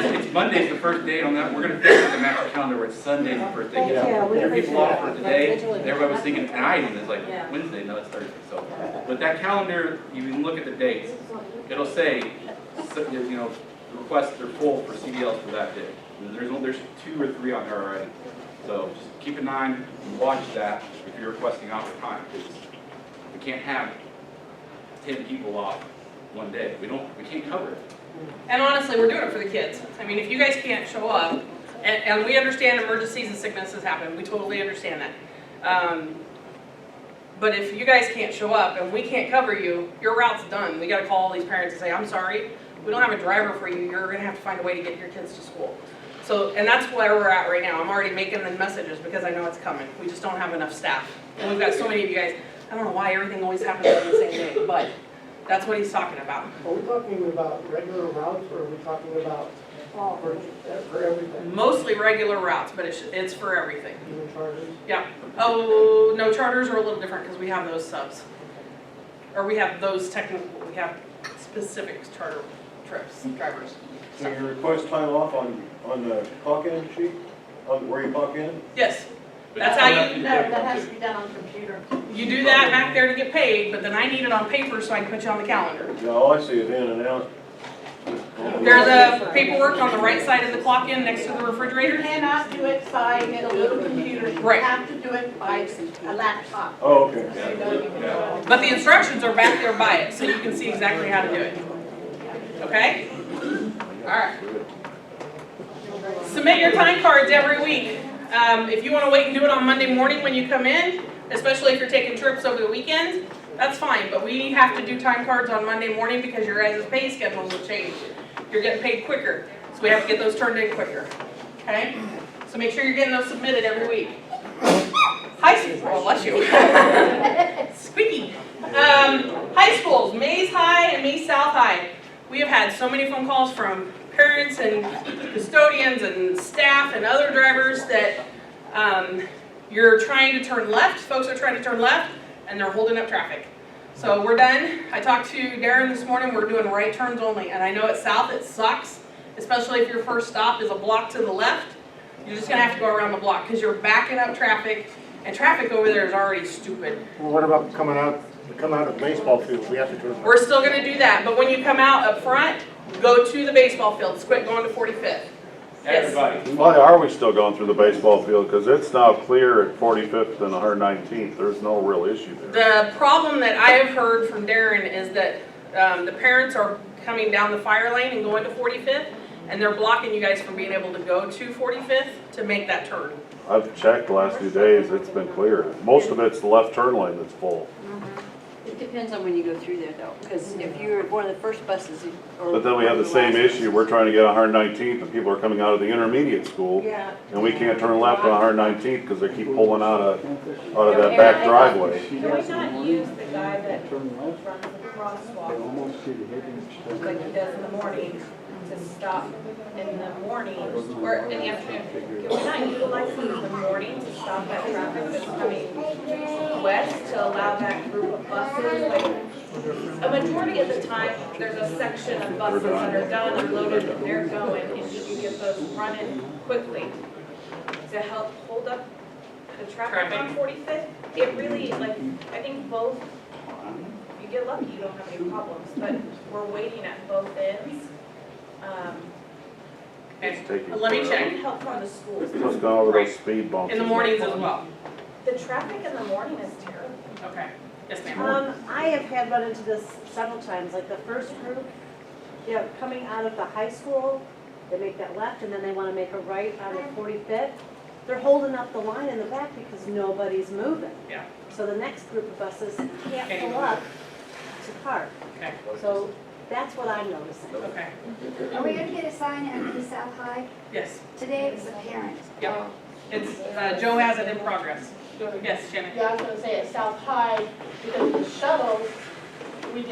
Speaker 2: Tuesday.
Speaker 6: It's Monday's the first day on that. We're going to fix it to match the calendar where it's Sunday's the first day. There are people off for today. Everybody was thinking tonight, and it's like Wednesday. No, it's Thursday. So, but that calendar, you can look at the dates. It'll say, you know, requests are full for CDLs for that day. There's 2 or 3 on there already. So just keep an eye and watch that if you're requesting off the time, because we can't have 10 people off one day. We can't cover it.
Speaker 1: And honestly, we're doing it for the kids. I mean, if you guys can't show up, and we understand emergencies and sicknesses happen, we totally understand that. But if you guys can't show up and we can't cover you, your route's done. We gotta call all these parents and say, I'm sorry, we don't have a driver for you. You're gonna have to find a way to get your kids to school. So, and that's where we're at right now. I'm already making the messages because I know it's coming. We just don't have enough staff. And we've got so many of you guys, I don't know why everything always happens on the same day, but That's what he's talking about.
Speaker 12: Are we talking about regular routes or are we talking about for everything?
Speaker 1: Mostly regular routes, but it's for everything.
Speaker 12: Even charters?
Speaker 1: Yeah. Oh, no, charters are a little different because we have those subs. Or we have those we have specific charter trips, drivers.
Speaker 5: So you request time off on the clock-in sheet, on where you clock in?
Speaker 1: Yes, that's how you,
Speaker 7: No, that has to be done on computer.
Speaker 1: you do that back there to get paid, but then I need it on paper so I can put you on the calendar.
Speaker 5: Yeah, all I see is in and out.
Speaker 1: There's a paperwork on the right side of the clock-in next to the refrigerator.
Speaker 9: You cannot do it by a little computer. You
Speaker 1: Right.
Speaker 9: have to do it by a laptop.
Speaker 5: Oh, okay.
Speaker 1: But the instructions are back there by it, so you can see exactly how to do it. Okay? Alright. Submit your time cards every week. If you want to wait and do it on Monday morning when you come in, especially if you're taking trips over the weekend, that's fine, but we have to do time cards on Monday morning because your guys' pay schedules will change. You're getting paid quicker, so we have to get those turned in quicker. Okay? So make sure you're getting those submitted every week. High school, oh, bless you. Squeaky. High schools, Mays High and Mays South High. We have had so many phone calls from parents and custodians and staff and other drivers that you're trying to turn left, folks are trying to turn left, and they're holding up traffic. So we're done. I talked to Darren this morning, we're doing right turns only, and I know at South it sucks, especially if your first stop is a block to the left. You're just gonna have to go around the block because you're backing up traffic, and traffic over there is already stupid.
Speaker 2: Well, what about coming out of baseball field? We have to turn.
Speaker 1: We're still gonna do that, but when you come out up front, go to the baseball fields, quit going to 45th. Yes.
Speaker 6: Everybody.
Speaker 13: Why are we still going through the baseball field? Because it's now clear at 45th and 119th. There's no real issue there.
Speaker 1: The problem that I have heard from Darren is that the parents are coming down the fire lane and going to 45th, and they're blocking you guys from being able to go to 45th to make that turn.
Speaker 13: I've checked the last few days. It's been clear. Most of it's the left turn lane that's full.
Speaker 9: It depends on when you go through there though, because if you're one of the first buses.
Speaker 13: But then we have the same issue. We're trying to get 119th and people are coming out of the intermediate school.
Speaker 9: Yeah.
Speaker 13: And we can't turn left on 119th because they keep pulling out of that back driveway.
Speaker 11: Can we not use the guy that runs the crosswalk, like he does in the morning, to stop in the morning, or in the afternoon? Can we not utilize him in the morning to stop that traffic that's coming west, to allow that group of buses? Like, a majority of the time, there's a section of buses that are done, unloaded, and they're going, and you get those running quickly to help hold up the traffic on 45th. It really, like, I think both, you get lucky, you don't have any problems, but we're waiting at both ends.
Speaker 13: It's taking
Speaker 1: Let me check.
Speaker 11: Help from the schools.
Speaker 13: Let's go over those speed bumps.
Speaker 1: In the mornings as well.
Speaker 11: The traffic in the morning is terrible.
Speaker 1: Okay. Yes, ma'am.
Speaker 14: I have run into this several times, like the first group, coming out of the high school, they make that left and then they want to make a right out of 45th. They're holding up the line in the back because nobody's moving.
Speaker 1: Yeah.
Speaker 14: So the next group of buses can't pull up to park.
Speaker 1: Okay.
Speaker 14: So that's what I'm noticing.
Speaker 1: Okay.
Speaker 15: Are we gonna get a sign at the South High?
Speaker 1: Yes.
Speaker 15: Today it was a parent.
Speaker 1: Yep. It's, Joe has it in progress. Yes, Shannon.
Speaker 9: Yeah, I was gonna say at South High, because the shuttles, we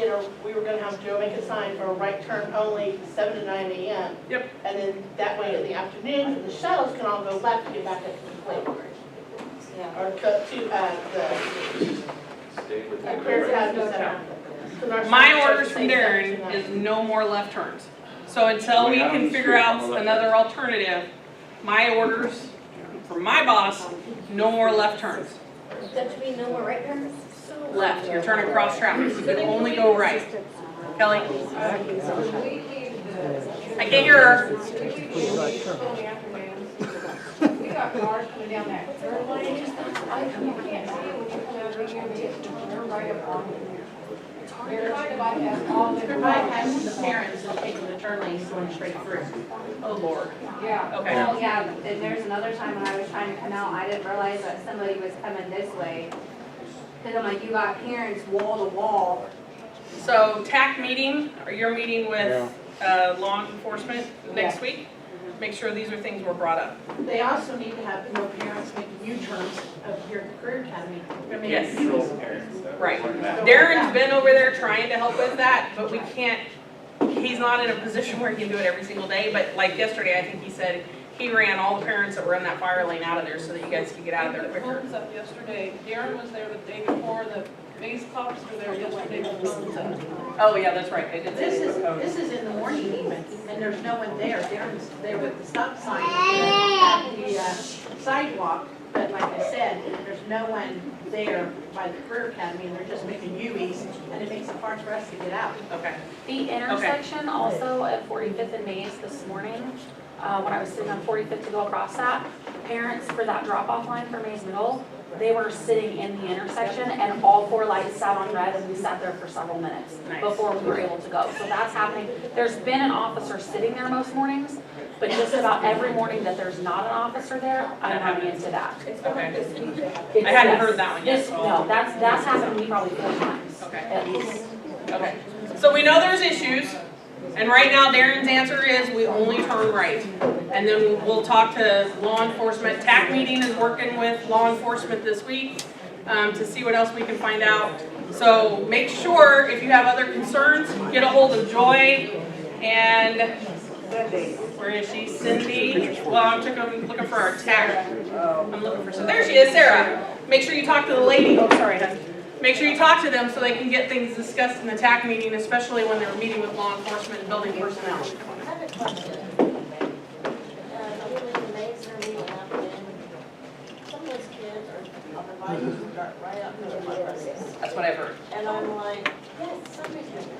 Speaker 9: were gonna have Joe make a sign for a right turn only, 7 to 9 a.m.
Speaker 1: Yep.
Speaker 9: And then that way in the afternoon, the shuttles can all go left to get back up to the playground.
Speaker 14: Yeah.
Speaker 9: Or the
Speaker 6: Stay with
Speaker 9: Aquarius has to set up.
Speaker 1: My orders from Darren is no more left turns. So until we can figure out another alternative, my orders from my boss, no more left turns.
Speaker 4: Does that mean no more right turns?
Speaker 1: Left, you're turning cross traffic, you can only go right. Kelly? I can't hear her.
Speaker 10: We got cars coming down that third lane. You can't see when you come out of here. You're right up on it. You're trying to bypass all the.
Speaker 7: Bypassing the parents and taking the turn lanes going straight through.
Speaker 1: Oh, Lord.
Speaker 10: Yeah.
Speaker 1: Okay.
Speaker 15: Well, yeah, and there's another time when I was trying to come out, I didn't realize that somebody was coming this way. Cause I'm like, you got parents wall to wall.
Speaker 1: So TAC meeting, or your meeting with law enforcement next week? make sure these are things were brought up.
Speaker 9: They also need to have no parents making U-turns of your career academy. They're making
Speaker 1: Yes.
Speaker 9: U-turns.
Speaker 1: Right. Darren's been over there trying to help with that, but we can't, he's not in a position where he can do it every single day, but like yesterday, I think he said he ran all the parents that were in that fire lane out of there so that you guys could get out of there
Speaker 11: The
Speaker 1: quicker.
Speaker 11: phones up yesterday, Darren was there the day before, the base cops were there yesterday with phones up.
Speaker 1: Oh, yeah, that's right, I did say
Speaker 9: This
Speaker 1: they
Speaker 9: is,
Speaker 1: were coded.
Speaker 9: this is in the morning even, and there's no one there. Darren's there with the stop sign at the sidewalk. But like I said, there's no one there by the career academy, and they're just making U-turns, and it makes it hard for us to get out.
Speaker 1: Okay.
Speaker 7: The intersection also at 45th and Mays this morning, when I was sitting on 45th to go across that, parents for that drop-off line for Mays Middle, they were sitting in the intersection and all 4 lights sat on red and we sat there for several minutes
Speaker 1: Nice.
Speaker 7: before we were able to go. So that's happening. There's been an officer sitting there most mornings, but just about every morning that there's not an officer there, I'm running into that.
Speaker 1: Okay.
Speaker 7: It's-
Speaker 1: I hadn't
Speaker 7: yes.
Speaker 1: heard that one yet.
Speaker 7: This- No, that's happened to me probably 4 times
Speaker 1: Okay.
Speaker 7: at least.
Speaker 1: Okay. So we know there's issues, and right now Darren's answer is we only turn right. And then we'll talk to law enforcement. TAC meeting is working with law enforcement this week to see what else we can find out. So make sure if you have other concerns, get a hold of Joy and where is she? Cindy? Well, I'm looking for our TAC. I'm looking for, so there she is, Sarah. Make sure you talk to the lady. Oh, sorry, hon. Make sure you talk to them so they can get things discussed in the TAC meeting, especially when they're meeting with law enforcement and building personnel.
Speaker 16: I have a question. Usually the maids are meeting up and some of those kids are providing to start right up to my buses.
Speaker 1: That's what I've heard.
Speaker 16: And I'm like, yes, somebody's doing it.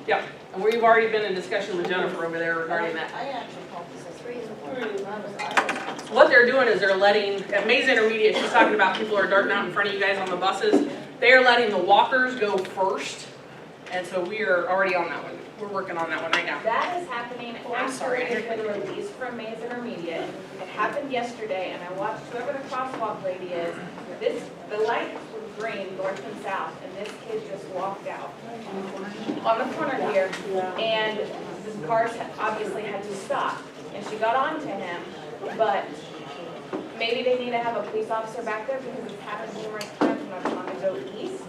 Speaker 1: Yeah, and we've already been in discussion with Jennifer over there regarding that.
Speaker 16: I actually called this a 3 and 4. I was
Speaker 1: What they're doing is they're letting, at Mays Intermediate, she's talking about people are darting out in front of you guys on the buses. They are letting the walkers go first, and so we are already on that one. We're working on that one right now.
Speaker 11: That is happening
Speaker 1: Oh, I'm
Speaker 11: after
Speaker 1: sorry.
Speaker 11: it's been released from Mays Intermediate. It happened yesterday, and I watched whoever the crosswalk lady is. The lights were green, north and south, and this kid just walked out on the corner here, and the cars obviously had to stop, and she got onto him, but maybe they need to have a police officer back there because it's happened numerous times when I'm trying to go east,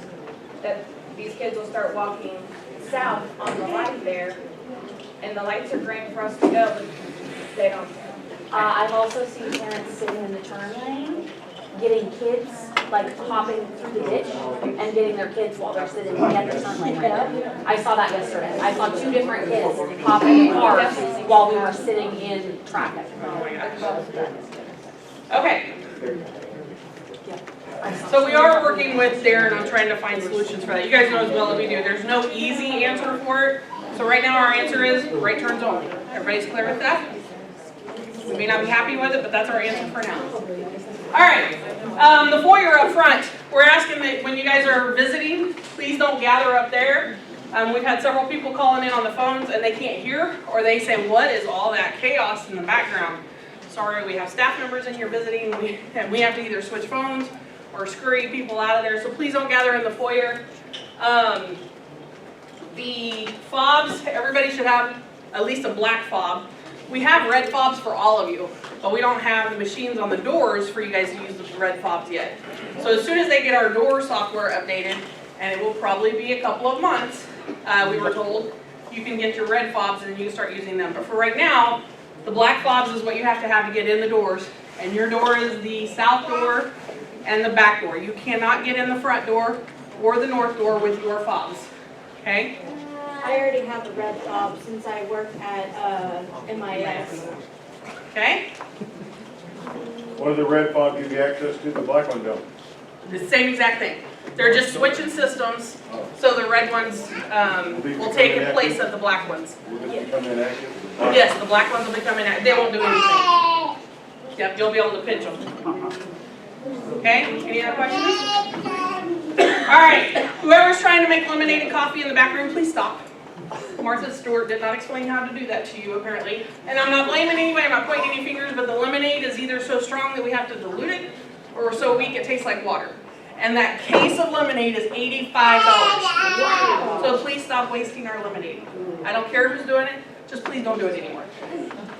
Speaker 11: that these kids will start walking south on the light there, and the lights are green for us to go, but they don't.
Speaker 7: I've also seen parents sitting in the turn lane, getting kids, like hopping through the ditch and getting their kids while they're sitting at the turn lane right there. I saw that yesterday. I saw 2 different kids hopping in cars while we were sitting in traffic.
Speaker 1: Oh my gosh. Okay. So we are working with Darren on trying to find solutions for that. You guys know as well as we do, there's no easy answer for it. So right now our answer is right turns only. Everybody's clear with that? We may not be happy with it, but that's our answer for now. All right, the foyer up front. We're asking that when you guys are visiting, please don't gather up there. We've had several people calling in on the phones and they can't hear, or they say, what is all that chaos in the background? Sorry, we have staff members in here visiting, and we have to either switch phones or scurry people out of there, so please don't gather in the foyer. The fobs, everybody should have at least a black fob. We have red fobs for all of you, but we don't have the machines on the doors for you guys to use the red fobs yet. So as soon as they get our door software updated, and it will probably be a couple of months, we were told, you can get your red fobs and then you can start using them. But for right now, the black fobs is what you have to get in the doors. And your door is the south door and the back door. You cannot get in the front door or the north door with your fobs, okay?
Speaker 4: I already have a red fob since I work at MIS.
Speaker 1: Okay?
Speaker 5: What does the red fob give you access to, the black one don't?
Speaker 1: The same exact thing. They're just switching systems, so the red ones will take in place of the black ones.
Speaker 5: Will this become inactive?
Speaker 1: Yes, the black ones will be coming out. They won't do anything. Yep, you'll be able to pinch them. Okay, any other questions? All right, whoever's trying to make lemonade and coffee in the back room, please stop. Martha Stewart did not explain how to do that to you, apparently. And I'm not blaming anybody, I'm not pointing any fingers, but the lemonade is either so strong that we have to dilute it, or so weak it tastes like water. And that case of lemonade is $85. So please stop wasting our lemonade. I don't care who's doing it, Just please don't do it anymore.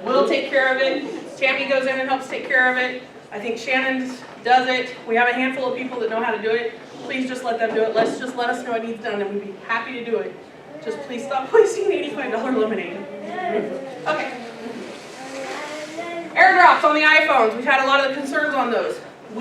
Speaker 1: We'll take care of it. Tammy goes in and helps take care of it. I think Shannon does it. We have a handful of people that know how to do it. Please just let them do it. Just let us know it needs done and we'd be happy to do it. Just please stop wasting $85 lemonade. Okay. Airdrops on the iPhones. We've had a lot of concerns on those.